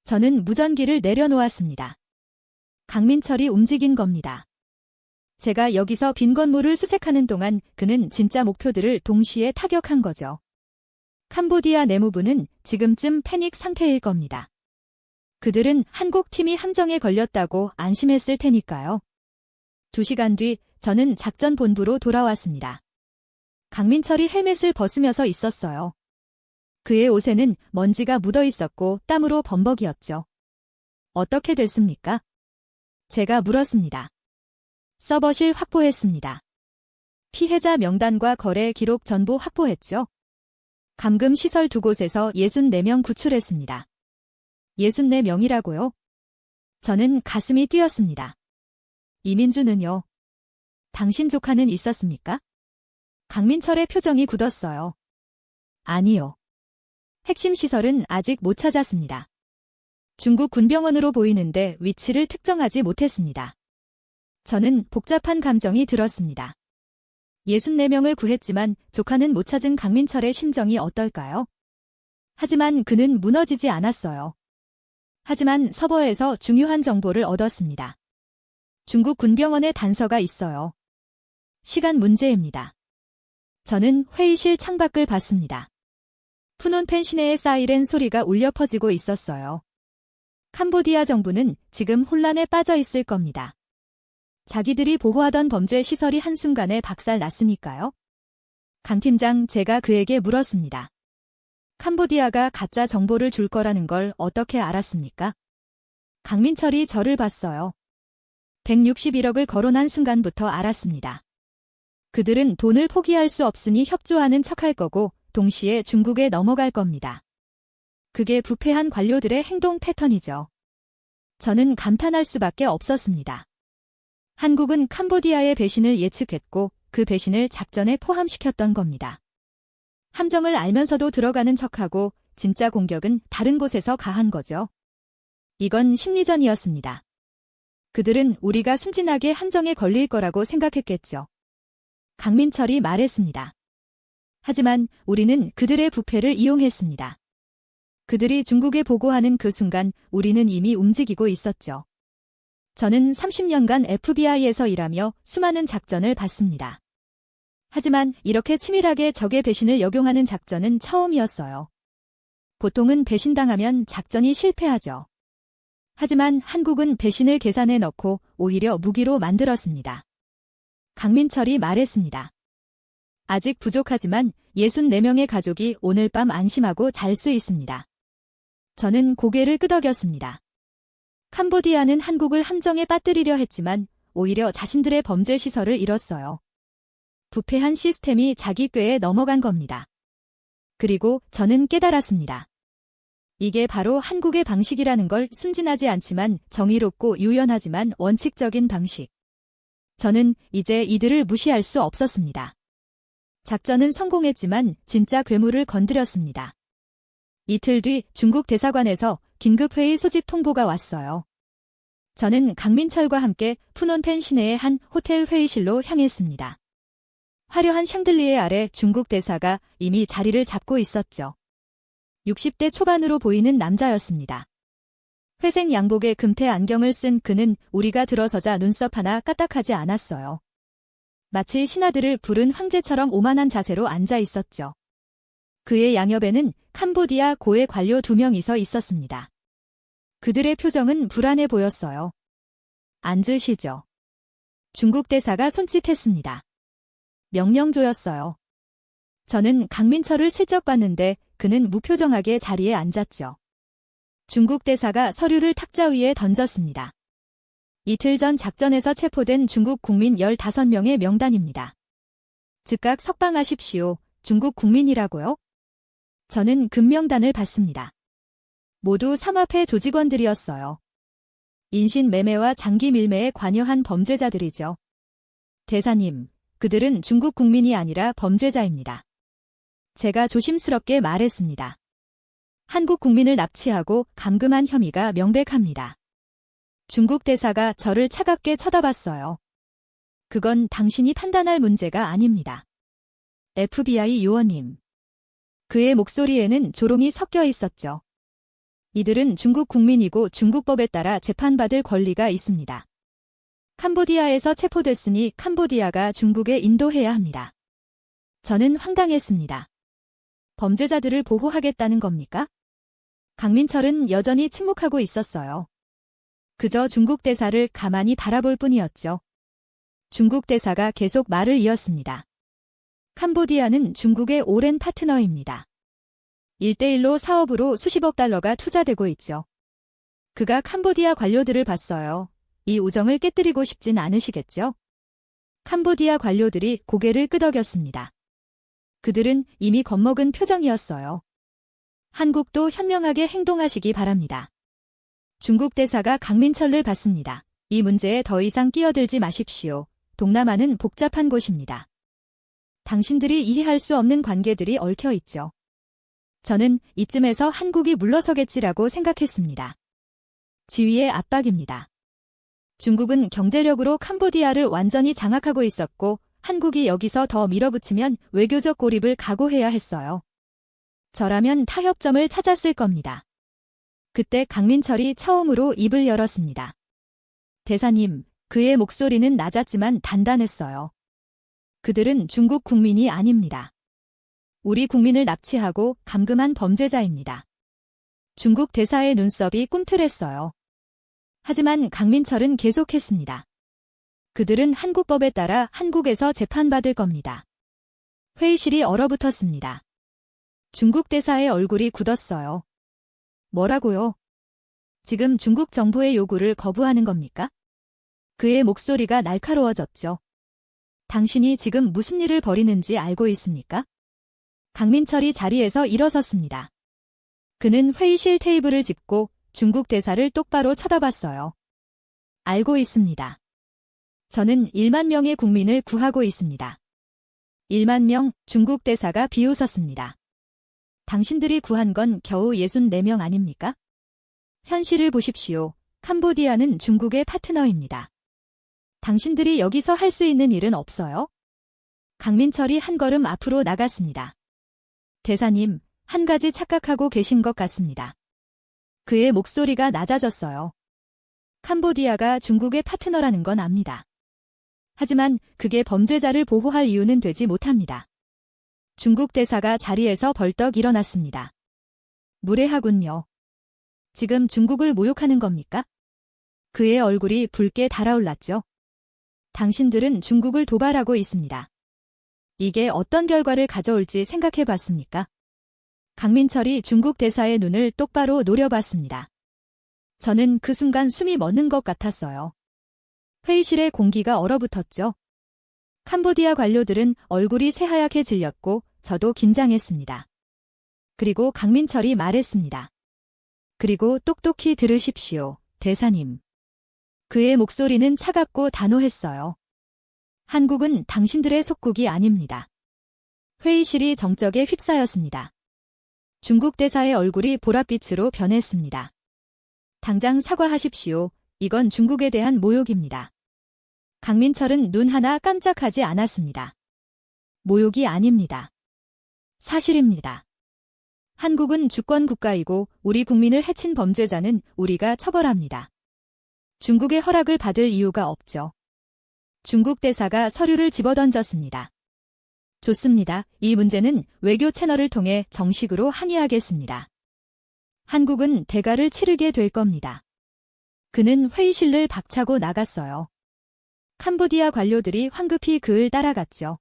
Speaker 1: 저는 무전기를 내려놓았습니다. 강민철이 움직인 겁니다. 제가 여기서 빈 건물을 수색하는 동안 그는 진짜 목표들을 동시에 타격한 거죠. 캄보디아 내무부는 지금쯤 패닉 상태일 겁니다. 그들은 한국 팀이 함정에 걸렸다고 안심했을 테니까요. 2시간 뒤 저는 작전 본부로 돌아왔습니다. 강민철이 헬멧을 벗으면서 있었어요. 그의 옷에는 먼지가 묻어 있었고 땀으로 범벅이었죠. 어떻게 됐습니까? 제가 물었습니다. 서버실 확보했습니다. 피해자 명단과 거래 기록 전부 확보했죠. 감금 시설 두 곳에서 64명 구출했습니다. 64명이라고요? 저는 가슴이 뛰었습니다. 이민주는요? 당신 조카는 있었습니까? 강민철의 표정이 굳었어요. 아니요. 핵심 시설은 아직 못 찾았습니다. 중국 군병원으로 보이는데 위치를 특정하지 못했습니다. 저는 복잡한 감정이 들었습니다. 64명을 구했지만 조카는 못 찾은 강민철의 심정이 어떨까요? 하지만 그는 무너지지 않았어요. 하지만 서버에서 중요한 정보를 얻었습니다. 중국 군병원에 단서가 있어요. 시간 문제입니다. 저는 회의실 창밖을 봤습니다. 푸놈펜 시내의 사이렌 소리가 울려 퍼지고 있었어요. 캄보디아 정부는 지금 혼란에 빠져 있을 겁니다. 자기들이 보호하던 범죄 시설이 한순간에 박살났으니까요. 강 팀장, 제가 그에게 물었습니다. 캄보디아가 가짜 정보를 줄 거라는 걸 어떻게 알았습니까? 강민철이 저를 봤어요. 161억을 거론한 순간부터 알았습니다. 그들은 돈을 포기할 수 없으니 협조하는 척할 거고 동시에 중국에 넘어갈 겁니다. 그게 부패한 관료들의 행동 패턴이죠. 저는 감탄할 수밖에 없었습니다. 한국은 캄보디아의 배신을 예측했고 그 배신을 작전에 포함시켰던 겁니다. 함정을 알면서도 들어가는 척하고 진짜 공격은 다른 곳에서 가한 거죠. 이건 심리전이었습니다. 그들은 우리가 순진하게 함정에 걸릴 거라고 생각했겠죠. 강민철이 말했습니다. 하지만 우리는 그들의 부패를 이용했습니다. 그들이 중국에 보고하는 그 순간 우리는 이미 움직이고 있었죠. 저는 30년간 FBI에서 일하며 수많은 작전을 봤습니다. 하지만 이렇게 치밀하게 적의 배신을 역용하는 작전은 처음이었어요. 보통은 배신당하면 작전이 실패하죠. 하지만 한국은 배신을 계산에 넣고 오히려 무기로 만들었습니다. 강민철이 말했습니다. 아직 부족하지만 64명의 가족이 오늘 밤 안심하고 잘 수 있습니다. 저는 고개를 끄덕였습니다. 캄보디아는 한국을 함정에 빠뜨리려 했지만 오히려 자신들의 범죄 시설을 잃었어요. 부패한 시스템이 자기 꾀에 넘어간 겁니다. 그리고 저는 깨달았습니다. 이게 바로 한국의 방식이라는 걸, 순진하지 않지만 정의롭고 유연하지만 원칙적인 방식. 저는 이제 이들을 무시할 수 없었습니다. 작전은 성공했지만 진짜 괴물을 건드렸습니다. 이틀 뒤 중국 대사관에서 긴급회의 소집 통보가 왔어요. 저는 강민철과 함께 푸놈펜 시내의 한 호텔 회의실로 향했습니다. 화려한 샹들리에 아래 중국 대사가 이미 자리를 잡고 있었죠. 60대 초반으로 보이는 남자였습니다. 회색 양복에 금태 안경을 쓴 그는 우리가 들어서자 눈썹 하나 까딱하지 않았어요. 마치 신하들을 부른 황제처럼 오만한 자세로 앉아 있었죠. 그의 양옆에는 캄보디아 고위 관료 2명이 서 있었습니다. 그들의 표정은 불안해 보였어요. 앉으시죠. 중국 대사가 손짓했습니다. 명령조였어요. 저는 강민철을 슬쩍 봤는데 그는 무표정하게 자리에 앉았죠. 중국 대사가 서류를 탁자 위에 던졌습니다. 이틀 전 작전에서 체포된 중국 국민 15명의 명단입니다. 즉각 석방하십시오. 중국 국민이라고요? 저는 금명단을 받습니다. 모두 삼합회 조직원들이었어요. 인신매매와 장기 밀매에 관여한 범죄자들이죠. 대사님, 그들은 중국 국민이 아니라 범죄자입니다. 제가 조심스럽게 말했습니다. 한국 국민을 납치하고 감금한 혐의가 명백합니다. 중국 대사가 저를 차갑게 쳐다봤어요. 그건 당신이 판단할 문제가 아닙니다. FBI 요원님. 그의 목소리에는 조롱이 섞여 있었죠. 이들은 중국 국민이고 중국법에 따라 재판받을 권리가 있습니다. 캄보디아에서 체포됐으니 캄보디아가 중국에 인도해야 합니다. 저는 황당했습니다. 범죄자들을 보호하겠다는 겁니까? 강민철은 여전히 침묵하고 있었어요. 그저 중국 대사를 가만히 바라볼 뿐이었죠. 중국 대사가 계속 말을 이었습니다. 캄보디아는 중국의 오랜 파트너입니다. 1대1로 사업으로 수십억 달러가 투자되고 있죠. 그가 캄보디아 관료들을 봤어요. 이 우정을 깨뜨리고 싶진 않으시겠죠? 캄보디아 관료들이 고개를 끄덕였습니다. 그들은 이미 겁먹은 표정이었어요. 한국도 현명하게 행동하시기 바랍니다. 중국 대사가 강민철을 봤습니다. 이 문제에 더 이상 끼어들지 마십시오. 동남아는 복잡한 곳입니다. 당신들이 이해할 수 없는 관계들이 얽혀 있죠. 저는 이쯤에서 한국이 물러서겠지라고 생각했습니다. 지위의 압박입니다. 중국은 경제력으로 캄보디아를 완전히 장악하고 있었고 한국이 여기서 더 밀어붙이면 외교적 고립을 각오해야 했어요. 저라면 타협점을 찾았을 겁니다. 그때 강민철이 처음으로 입을 열었습니다. 대사님, 그의 목소리는 낮았지만 단단했어요. 그들은 중국 국민이 아닙니다. 우리 국민을 납치하고 감금한 범죄자입니다. 중국 대사의 눈썹이 꿈틀했어요. 하지만 강민철은 계속했습니다. 그들은 한국법에 따라 한국에서 재판받을 겁니다. 회의실이 얼어붙었습니다. 중국 대사의 얼굴이 굳었어요. 뭐라고요? 지금 중국 정부의 요구를 거부하는 겁니까? 그의 목소리가 날카로워졌죠. 당신이 지금 무슨 일을 벌이는지 알고 있습니까? 강민철이 자리에서 일어섰습니다. 그는 회의실 테이블을 짚고 중국 대사를 똑바로 쳐다봤어요. 알고 있습니다. 저는 1만 명의 국민을 구하고 있습니다. 1만 명, 중국 대사가 비웃었습니다. 당신들이 구한 건 겨우 64명 아닙니까? 현실을 보십시오. 캄보디아는 중국의 파트너입니다. 당신들이 여기서 할 수 있는 일은 없어요? 강민철이 한 걸음 앞으로 나갔습니다. 대사님, 한 가지 착각하고 계신 것 같습니다. 그의 목소리가 낮아졌어요. 캄보디아가 중국의 파트너라는 건 압니다. 하지만 그게 범죄자를 보호할 이유는 되지 못합니다. 중국 대사가 자리에서 벌떡 일어났습니다. 무례하군요. 지금 중국을 모욕하는 겁니까? 그의 얼굴이 붉게 달아올랐죠. 당신들은 중국을 도발하고 있습니다. 이게 어떤 결과를 가져올지 생각해 봤습니까? 강민철이 중국 대사의 눈을 똑바로 노려봤습니다. 저는 그 순간 숨이 멎는 것 같았어요. 회의실의 공기가 얼어붙었죠. 캄보디아 관료들은 얼굴이 새하얗게 질렸고 저도 긴장했습니다. 그리고 강민철이 말했습니다. 그리고 똑똑히 들으십시오, 대사님. 그의 목소리는 차갑고 단호했어요. 한국은 당신들의 속국이 아닙니다. 회의실이 정적에 휩싸였습니다. 중국 대사의 얼굴이 보랏빛으로 변했습니다. 당장 사과하십시오. 이건 중국에 대한 모욕입니다. 강민철은 눈 하나 깜짝하지 않았습니다. 모욕이 아닙니다. 사실입니다. 한국은 주권 국가이고 우리 국민을 해친 범죄자는 우리가 처벌합니다. 중국의 허락을 받을 이유가 없죠. 중국 대사가 서류를 집어던졌습니다. 좋습니다. 이 문제는 외교 채널을 통해 정식으로 항의하겠습니다. 한국은 대가를 치르게 될 겁니다. 그는 회의실을 박차고 나갔어요. 캄보디아 관료들이 황급히 그를 따라갔죠.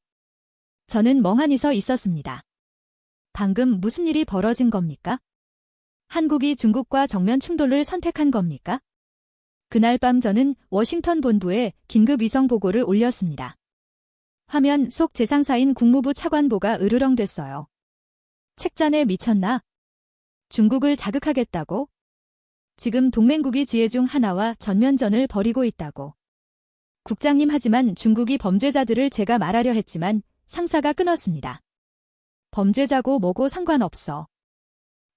Speaker 1: 저는 멍하니 서 있었습니다. 방금 무슨 일이 벌어진 겁니까? 한국이 중국과 정면 충돌을 선택한 겁니까? 그날 밤 저는 워싱턴 본부에 긴급 위성 보고를 올렸습니다. 화면 속 제 상사인 국무부 차관보가 으르렁댔어요. 책잔에 미쳤나? 중국을 자극하겠다고? 지금 동맹국이 지혜 중 하나와 전면전을 벌이고 있다고. 국장님 하지만 중국이 범죄자들을 제가 말하려 했지만 상사가 끊었습니다. 범죄자고 뭐고 상관없어.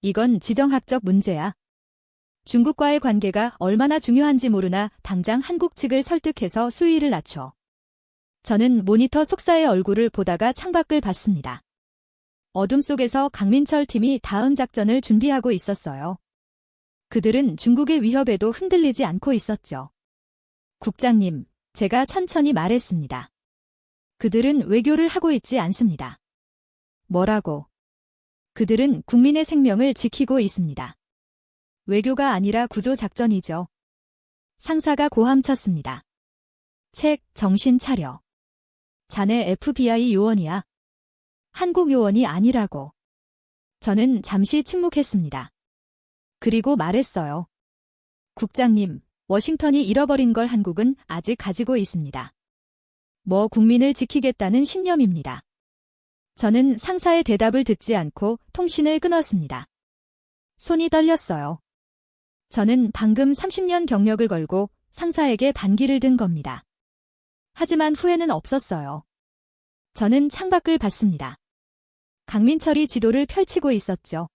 Speaker 1: 이건 지정학적 문제야. 중국과의 관계가 얼마나 중요한지 모르나 당장 한국 측을 설득해서 수위를 낮춰. 저는 모니터 속사의 얼굴을 보다가 창밖을 봤습니다. 어둠 속에서 강민철 팀이 다음 작전을 준비하고 있었어요. 그들은 중국의 위협에도 흔들리지 않고 있었죠. 국장님, 제가 천천히 말했습니다. 그들은 외교를 하고 있지 않습니다. 뭐라고? 그들은 국민의 생명을 지키고 있습니다. 외교가 아니라 구조작전이죠. 상사가 고함쳤습니다. 책, 정신 차려. 자네 FBI 요원이야. 한국 요원이 아니라고. 저는 잠시 침묵했습니다. 그리고 말했어요. 국장님, 워싱턴이 잃어버린 걸 한국은 아직 가지고 있습니다. 뭐 국민을 지키겠다는 신념입니다. 저는 상사의 대답을 듣지 않고 통신을 끊었습니다. 손이 떨렸어요. 저는 방금 30년 경력을 걸고 상사에게 반기를 든 겁니다. 하지만 후회는 없었어요. 저는 창밖을 봤습니다. 강민철이 지도를 펼치고 있었죠.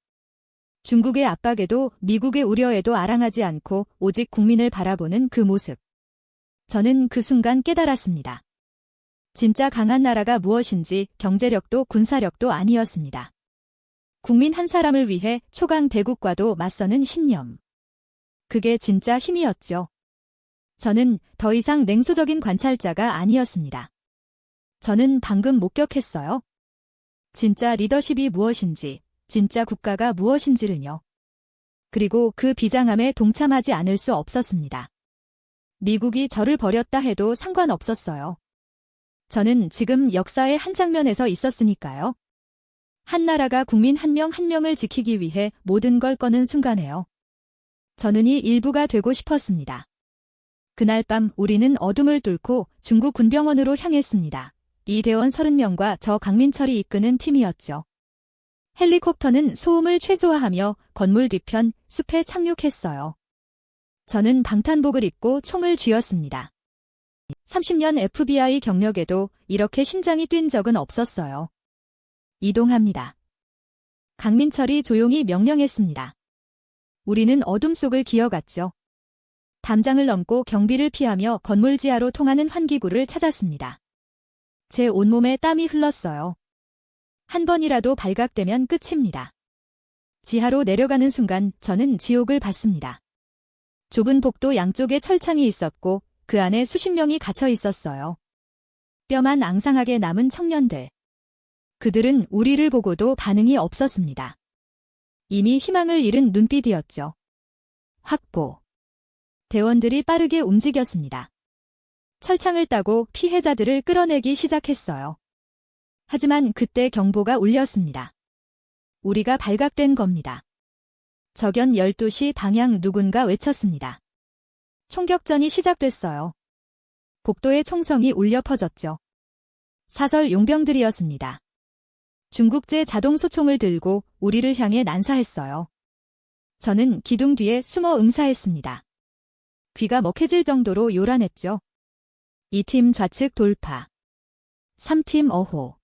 Speaker 1: 중국의 압박에도 미국의 우려에도 아랑하지 않고 오직 국민을 바라보는 그 모습. 저는 그 순간 깨달았습니다. 진짜 강한 나라가 무엇인지 경제력도 군사력도 아니었습니다. 국민 한 사람을 위해 초강 대국과도 맞서는 신념. 그게 진짜 힘이었죠. 저는 더 이상 냉소적인 관찰자가 아니었습니다. 저는 방금 목격했어요. 진짜 리더십이 무엇인지, 진짜 국가가 무엇인지를요. 그리고 그 비장함에 동참하지 않을 수 없었습니다. 미국이 저를 버렸다 해도 상관없었어요. 저는 지금 역사의 한 장면에서 있었으니까요. 한 나라가 국민 한 명 한 명을 지키기 위해 모든 걸 꺼는 순간에요. 저는 이 일부가 되고 싶었습니다. 그날 밤 우리는 어둠을 뚫고 중국 군병원으로 향했습니다. 이대원 30명과 저 강민철이 이끄는 팀이었죠. 헬리콥터는 소음을 최소화하며 건물 뒤편 숲에 착륙했어요. 저는 방탄복을 입고 총을 쥐었습니다. 30년 FBI 경력에도 이렇게 심장이 뛴 적은 없었어요. 이동합니다. 강민철이 조용히 명령했습니다. 우리는 어둠 속을 기어갔죠. 담장을 넘고 경비를 피하며 건물 지하로 통하는 환기구를 찾았습니다. 제 온몸에 땀이 흘렀어요. 한 번이라도 발각되면 끝입니다. 지하로 내려가는 순간 저는 지옥을 봤습니다. 좁은 복도 양쪽에 철창이 있었고 그 안에 수십 명이 갇혀 있었어요. 뼈만 앙상하게 남은 청년들. 그들은 우리를 보고도 반응이 없었습니다. 이미 희망을 잃은 눈빛이었죠. 확보. 대원들이 빠르게 움직였습니다. 철창을 따고 피해자들을 끌어내기 시작했어요. 하지만 그때 경보가 울렸습니다. 우리가 발각된 겁니다. 적연 12시 방향 누군가 외쳤습니다. 총격전이 시작됐어요. 복도에 총성이 울려 퍼졌죠. 사설 용병들이었습니다. 중국제 자동 소총을 들고 우리를 향해 난사했어요. 저는 기둥 뒤에 숨어 응사했습니다. 귀가 먹해질 정도로 요란했죠. 2팀 좌측 돌파. 3팀 어호.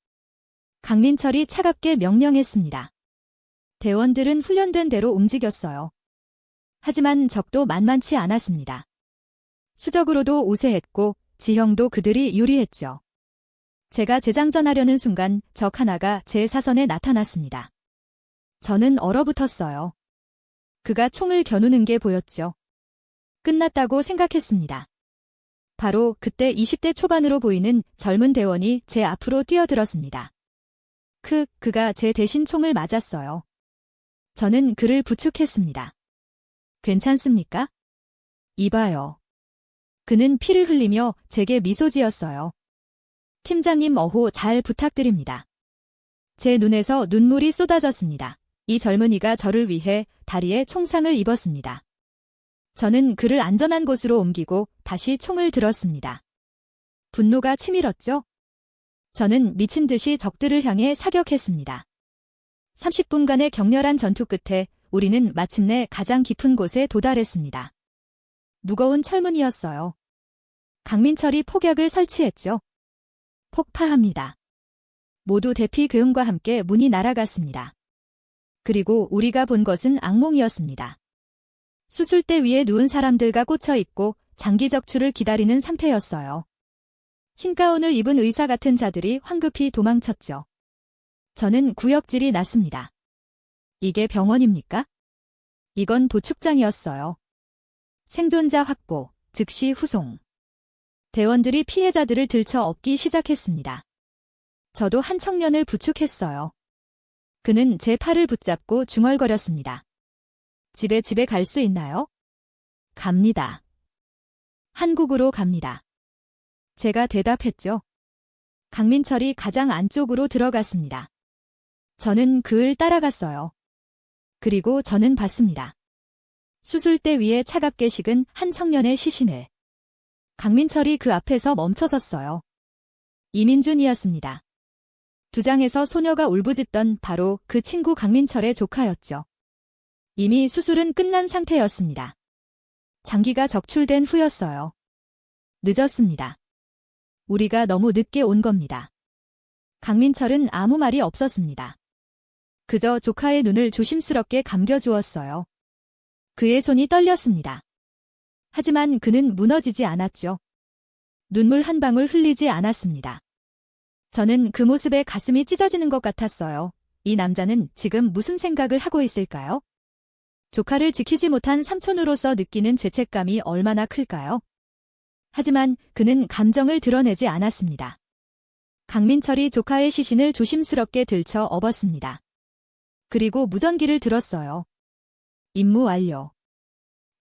Speaker 1: 강민철이 차갑게 명령했습니다. 대원들은 훈련된 대로 움직였어요. 하지만 적도 만만치 않았습니다. 수적으로도 우세했고 지형도 그들이 유리했죠. 제가 재장전하려는 순간 적 하나가 제 사선에 나타났습니다. 저는 얼어붙었어요. 그가 총을 겨누는 게 보였죠. 끝났다고 생각했습니다. 바로 그때 20대 초반으로 보이는 젊은 대원이 제 앞으로 뛰어들었습니다. 그가 제 대신 총을 맞았어요. 저는 그를 부축했습니다. 괜찮습니까? 이봐요. 그는 피를 흘리며 제게 미소 지었어요. 팀장님 어호 잘 부탁드립니다. 제 눈에서 눈물이 쏟아졌습니다. 이 젊은이가 저를 위해 다리에 총상을 입었습니다. 저는 그를 안전한 곳으로 옮기고 다시 총을 들었습니다. 분노가 치밀었죠? 저는 미친 듯이 적들을 향해 사격했습니다. 30분간의 격렬한 전투 끝에 우리는 마침내 가장 깊은 곳에 도달했습니다. 무거운 철문이었어요. 강민철이 폭약을 설치했죠. 폭파합니다. 모두 대피 교훈과 함께 문이 날아갔습니다. 그리고 우리가 본 것은 악몽이었습니다. 수술대 위에 누운 사람들과 꽂혀 있고 장기 적출을 기다리는 상태였어요. 흰 가운을 입은 의사 같은 자들이 황급히 도망쳤죠. 저는 구역질이 났습니다. 이게 병원입니까? 이건 도축장이었어요. 생존자 확보, 즉시 후송. 대원들이 피해자들을 들쳐 업기 시작했습니다. 저도 한 청년을 부축했어요. 그는 제 팔을 붙잡고 중얼거렸습니다. 집에 갈 수 있나요? 갑니다. 한국으로 갑니다. 제가 대답했죠. 강민철이 가장 안쪽으로 들어갔습니다. 저는 그를 따라갔어요. 그리고 저는 봤습니다. 수술대 위에 차갑게 식은 한 청년의 시신을. 강민철이 그 앞에서 멈춰섰어요. 이민준이었습니다. 두장에서 소녀가 울부짖던 바로 그 친구 강민철의 조카였죠. 이미 수술은 끝난 상태였습니다. 장기가 적출된 후였어요. 늦었습니다. 우리가 너무 늦게 온 겁니다. 강민철은 아무 말이 없었습니다. 그저 조카의 눈을 조심스럽게 감겨주었어요. 그의 손이 떨렸습니다. 하지만 그는 무너지지 않았죠. 눈물 한 방울 흘리지 않았습니다. 저는 그 모습에 가슴이 찢어지는 것 같았어요. 이 남자는 지금 무슨 생각을 하고 있을까요? 조카를 지키지 못한 삼촌으로서 느끼는 죄책감이 얼마나 클까요? 하지만 그는 감정을 드러내지 않았습니다. 강민철이 조카의 시신을 조심스럽게 들쳐 업었습니다. 그리고 무전기를 들었어요. 임무 완료.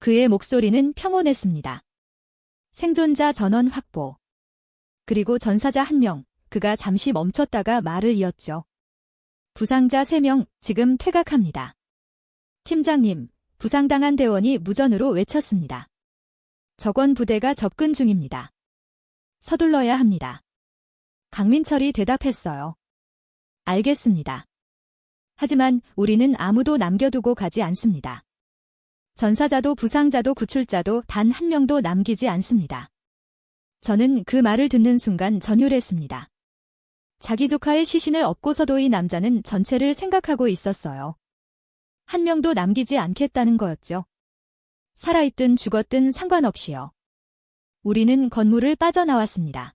Speaker 1: 그의 목소리는 평온했습니다. 생존자 전원 확보. 그리고 전사자 1명, 그가 잠시 멈췄다가 말을 이었죠. 부상자 3명, 지금 퇴각합니다. 팀장님, 부상당한 대원이 무전으로 외쳤습니다. 적원 부대가 접근 중입니다. 서둘러야 합니다. 강민철이 대답했어요. 알겠습니다. 하지만 우리는 아무도 남겨두고 가지 않습니다. 전사자도 부상자도 구출자도 단 1명도 남기지 않습니다. 저는 그 말을 듣는 순간 전율했습니다. 자기 조카의 시신을 업고서도 이 남자는 전체를 생각하고 있었어요. 1명도 남기지 않겠다는 거였죠. 살아있든 죽었든 상관없이요. 우리는 건물을 빠져나왔습니다.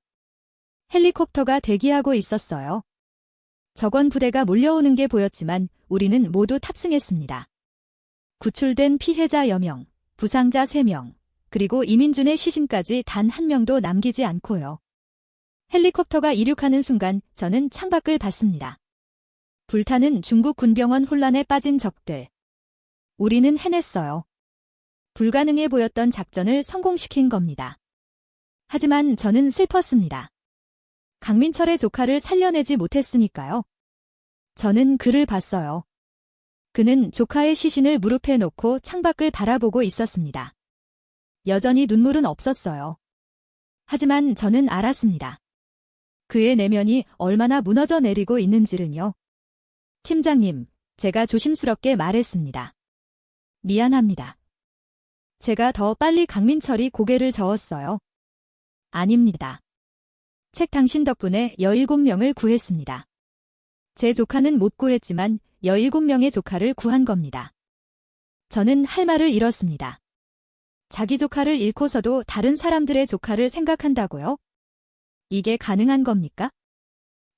Speaker 1: 헬리콥터가 대기하고 있었어요. 적원 부대가 몰려오는 게 보였지만 우리는 모두 탑승했습니다. 구출된 피해자 여명, 부상자 3명, 그리고 이민준의 시신까지 단 1명도 남기지 않고요. 헬리콥터가 이륙하는 순간 저는 창밖을 봤습니다. 불타는 중국 군병원 혼란에 빠진 적들. 우리는 해냈어요. 불가능해 보였던 작전을 성공시킨 겁니다. 하지만 저는 슬펐습니다. 강민철의 조카를 살려내지 못했으니까요. 저는 그를 봤어요. 그는 조카의 시신을 무릎에 놓고 창밖을 바라보고 있었습니다. 여전히 눈물은 없었어요. 하지만 저는 알았습니다. 그의 내면이 얼마나 무너져 내리고 있는지를요. 팀장님, 제가 조심스럽게 말했습니다. 미안합니다. 제가 더 빨리 강민철이 고개를 저었어요. 아닙니다. 책 당신 덕분에 17명을 구했습니다. 제 조카는 못 구했지만 17명의 조카를 구한 겁니다. 저는 할 말을 잃었습니다. 자기 조카를 잃고서도 다른 사람들의 조카를 생각한다고요? 이게 가능한 겁니까?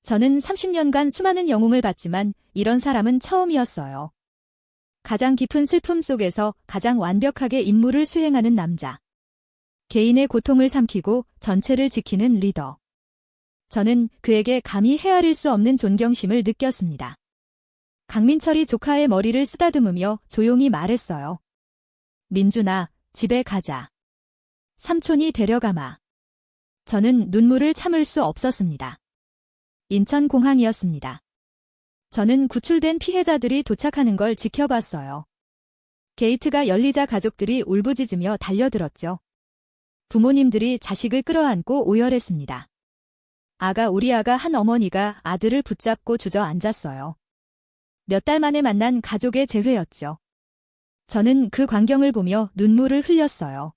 Speaker 1: 저는 30년간 수많은 영웅을 봤지만 이런 사람은 처음이었어요. 가장 깊은 슬픔 속에서 가장 완벽하게 임무를 수행하는 남자. 개인의 고통을 삼키고 전체를 지키는 리더. 저는 그에게 감히 헤아릴 수 없는 존경심을 느꼈습니다. 강민철이 조카의 머리를 쓰다듬으며 조용히 말했어요. 민준아, 집에 가자. 삼촌이 데려가마. 저는 눈물을 참을 수 없었습니다. 인천공항이었습니다. 저는 구출된 피해자들이 도착하는 걸 지켜봤어요. 게이트가 열리자 가족들이 울부짖으며 달려들었죠. 부모님들이 자식을 끌어안고 오열했습니다. 우리 아가 한 어머니가 아들을 붙잡고 주저앉았어요. 몇 달 만에 만난 가족의 재회였죠. 저는 그 광경을 보며 눈물을 흘렸어요.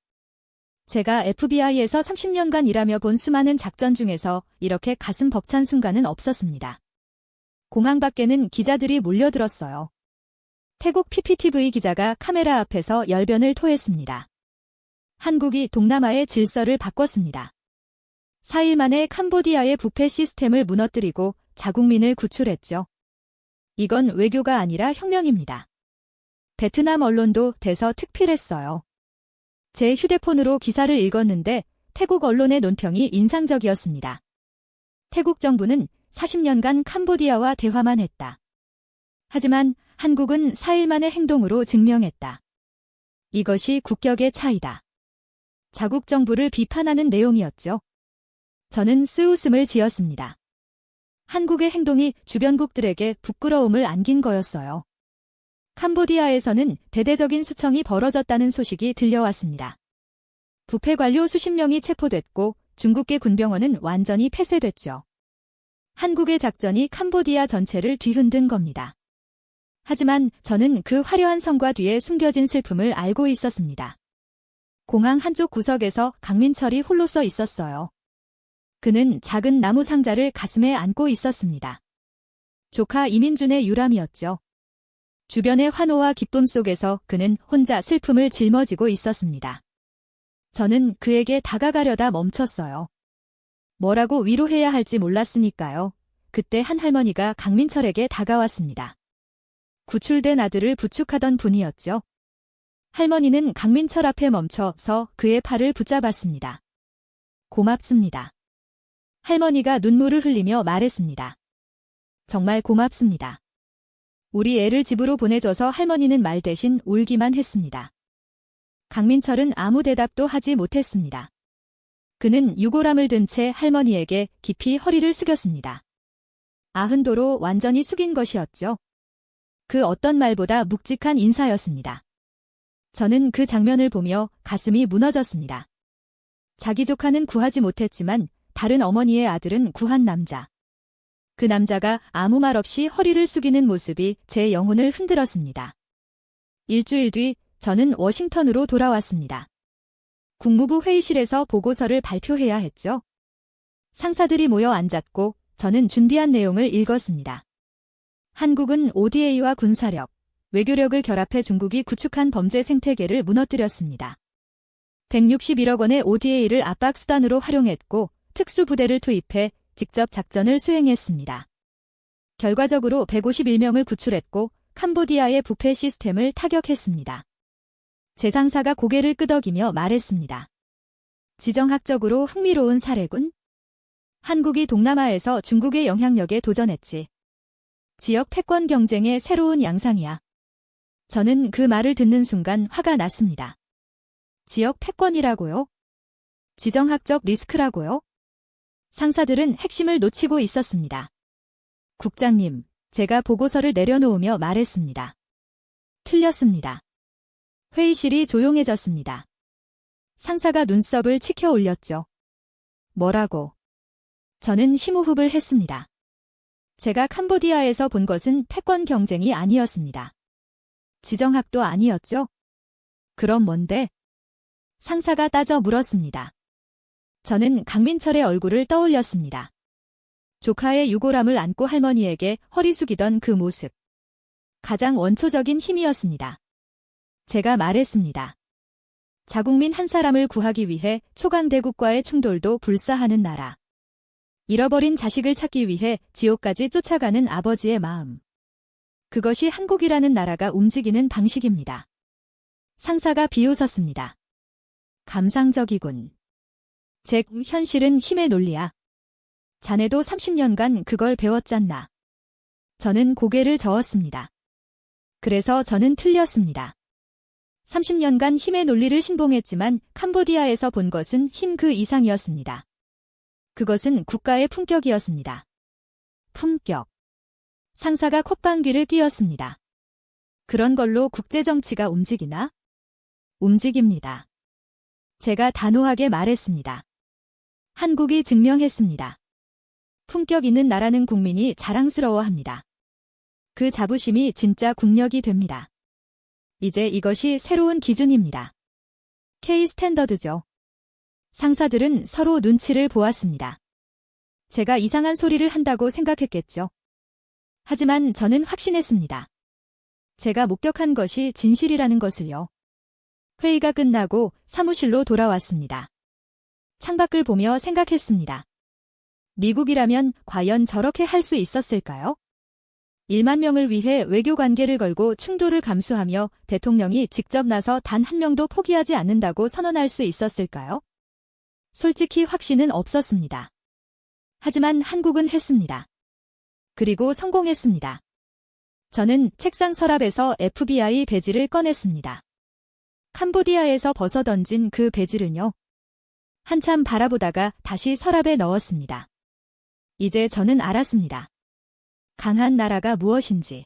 Speaker 1: 제가 FBI에서 30년간 일하며 본 수많은 작전 중에서 이렇게 가슴 벅찬 순간은 없었습니다. 공항 밖에는 기자들이 몰려들었어요. 태국 PPTV 기자가 카메라 앞에서 열변을 토했습니다. 한국이 동남아의 질서를 바꿨습니다. 4일 만에 캄보디아의 부패 시스템을 무너뜨리고 자국민을 구출했죠. 이건 외교가 아니라 혁명입니다. 베트남 언론도 대서특필했어요. 제 휴대폰으로 기사를 읽었는데 태국 언론의 논평이 인상적이었습니다. 태국 정부는 40년간 캄보디아와 대화만 했다. 하지만 한국은 4일 만의 행동으로 증명했다. 이것이 국격의 차이다. 자국 정부를 비판하는 내용이었죠. 저는 쓰웃음을 지었습니다. 한국의 행동이 주변국들에게 부끄러움을 안긴 거였어요. 캄보디아에서는 대대적인 수청이 벌어졌다는 소식이 들려왔습니다. 부패 관료 수십 명이 체포됐고 중국계 군병원은 완전히 폐쇄됐죠. 한국의 작전이 캄보디아 전체를 뒤흔든 겁니다. 하지만 저는 그 화려한 성과 뒤에 숨겨진 슬픔을 알고 있었습니다. 공항 한쪽 구석에서 강민철이 홀로 서 있었어요. 그는 작은 나무 상자를 가슴에 안고 있었습니다. 조카 이민준의 유람이었죠. 주변의 환호와 기쁨 속에서 그는 혼자 슬픔을 짊어지고 있었습니다. 저는 그에게 다가가려다 멈췄어요. 뭐라고 위로해야 할지 몰랐으니까요. 그때 한 할머니가 강민철에게 다가왔습니다. 구출된 아들을 부축하던 분이었죠. 할머니는 강민철 앞에 멈춰서 그의 팔을 붙잡았습니다. 고맙습니다. 할머니가 눈물을 흘리며 말했습니다. 정말 고맙습니다. 우리 애를 집으로 보내줘서 할머니는 말 대신 울기만 했습니다. 강민철은 아무 대답도 하지 못했습니다. 그는 유골함을 든 채 할머니에게 깊이 허리를 숙였습니다. 아흔도로 완전히 숙인 것이었죠. 그 어떤 말보다 묵직한 인사였습니다. 저는 그 장면을 보며 가슴이 무너졌습니다. 자기 조카는 구하지 못했지만 다른 어머니의 아들은 구한 남자. 그 남자가 아무 말 없이 허리를 숙이는 모습이 제 영혼을 흔들었습니다. 일주일 뒤 저는 워싱턴으로 돌아왔습니다. 국무부 회의실에서 보고서를 발표해야 했죠. 상사들이 모여 앉았고 저는 준비한 내용을 읽었습니다. 한국은 ODA와 군사력, 외교력을 결합해 중국이 구축한 범죄 생태계를 무너뜨렸습니다. 161억 원의 ODA를 압박수단으로 활용했고 특수부대를 투입해 직접 작전을 수행했습니다. 결과적으로 151명을 구출했고 캄보디아의 부패 시스템을 타격했습니다. 제 상사가 고개를 끄덕이며 말했습니다. 지정학적으로 흥미로운 사례군. 한국이 동남아에서 중국의 영향력에 도전했지. 지역 패권 경쟁의 새로운 양상이야. 저는 그 말을 듣는 순간 화가 났습니다. 지역 패권이라고요? 지정학적 리스크라고요? 상사들은 핵심을 놓치고 있었습니다. 국장님, 제가 보고서를 내려놓으며 말했습니다. 틀렸습니다. 회의실이 조용해졌습니다. 상사가 눈썹을 치켜 올렸죠. 뭐라고? 저는 심호흡을 했습니다. 제가 캄보디아에서 본 것은 패권 경쟁이 아니었습니다. 지정학도 아니었죠? 그럼 뭔데? 상사가 따져 물었습니다. 저는 강민철의 얼굴을 떠올렸습니다. 조카의 유골함을 안고 할머니에게 허리 숙이던 그 모습. 가장 원초적인 힘이었습니다. 제가 말했습니다. 자국민 한 사람을 구하기 위해 초강대국과의 충돌도 불사하는 나라. 잃어버린 자식을 찾기 위해 지옥까지 쫓아가는 아버지의 마음. 그것이 한국이라는 나라가 움직이는 방식입니다. 상사가 비웃었습니다. 감상적이군. 잭, 현실은 힘의 논리야. 자네도 30년간 그걸 배웠잖나. 저는 고개를 저었습니다. 그래서 저는 틀렸습니다. 30년간 힘의 논리를 신봉했지만 캄보디아에서 본 것은 힘 그 이상이었습니다. 그것은 국가의 품격이었습니다. 품격. 상사가 콧방귀를 뀌었습니다. 그런 걸로 국제정치가 움직이나? 움직입니다. 제가 단호하게 말했습니다. 한국이 증명했습니다. 품격 있는 나라는 국민이 자랑스러워합니다. 그 자부심이 진짜 국력이 됩니다. 이제 이것이 새로운 기준입니다. K-스탠더드죠. 상사들은 서로 눈치를 보았습니다. 제가 이상한 소리를 한다고 생각했겠죠. 하지만 저는 확신했습니다. 제가 목격한 것이 진실이라는 것을요. 회의가 끝나고 사무실로 돌아왔습니다. 창밖을 보며 생각했습니다. 미국이라면 과연 저렇게 할 수 있었을까요? 1만 명을 위해 외교 관계를 걸고 충돌을 감수하며 대통령이 직접 나서 단 한 명도 포기하지 않는다고 선언할 수 있었을까요? 솔직히 확신은 없었습니다. 하지만 한국은 했습니다. 그리고 성공했습니다. 저는 책상 서랍에서 FBI 배지를 꺼냈습니다. 캄보디아에서 벗어던진 그 배지를요. 한참 바라보다가 다시 서랍에 넣었습니다. 이제 저는 알았습니다. 강한 나라가 무엇인지.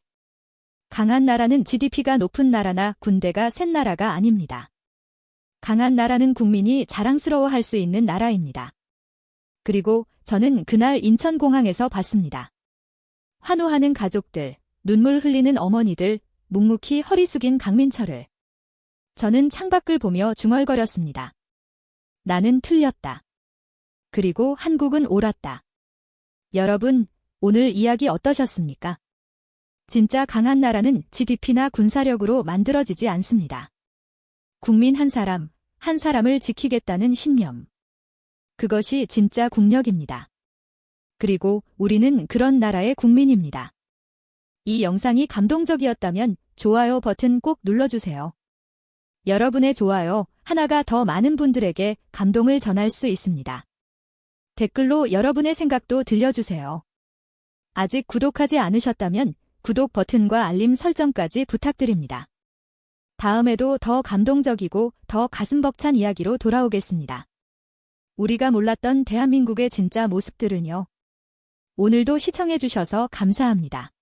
Speaker 1: 강한 나라는 GDP가 높은 나라나 군대가 센 나라가 아닙니다. 강한 나라는 국민이 자랑스러워할 수 있는 나라입니다. 그리고 저는 그날 인천공항에서 봤습니다. 환호하는 가족들, 눈물 흘리는 어머니들, 묵묵히 허리 숙인 강민철을. 저는 창밖을 보며 중얼거렸습니다. 나는 틀렸다. 그리고 한국은 옳았다. 여러분, 오늘 이야기 어떠셨습니까? 진짜 강한 나라는 GDP나 군사력으로 만들어지지 않습니다. 국민 한 사람을 지키겠다는 신념. 그것이 진짜 국력입니다. 그리고 우리는 그런 나라의 국민입니다. 이 영상이 감동적이었다면 좋아요 버튼 꼭 눌러주세요. 여러분의 좋아요 하나가 더 많은 분들에게 감동을 전할 수 있습니다. 댓글로 여러분의 생각도 들려주세요. 아직 구독하지 않으셨다면 구독 버튼과 알림 설정까지 부탁드립니다. 다음에도 더 감동적이고 더 가슴 벅찬 이야기로 돌아오겠습니다. 우리가 몰랐던 대한민국의 진짜 모습들은요. 오늘도 시청해주셔서 감사합니다.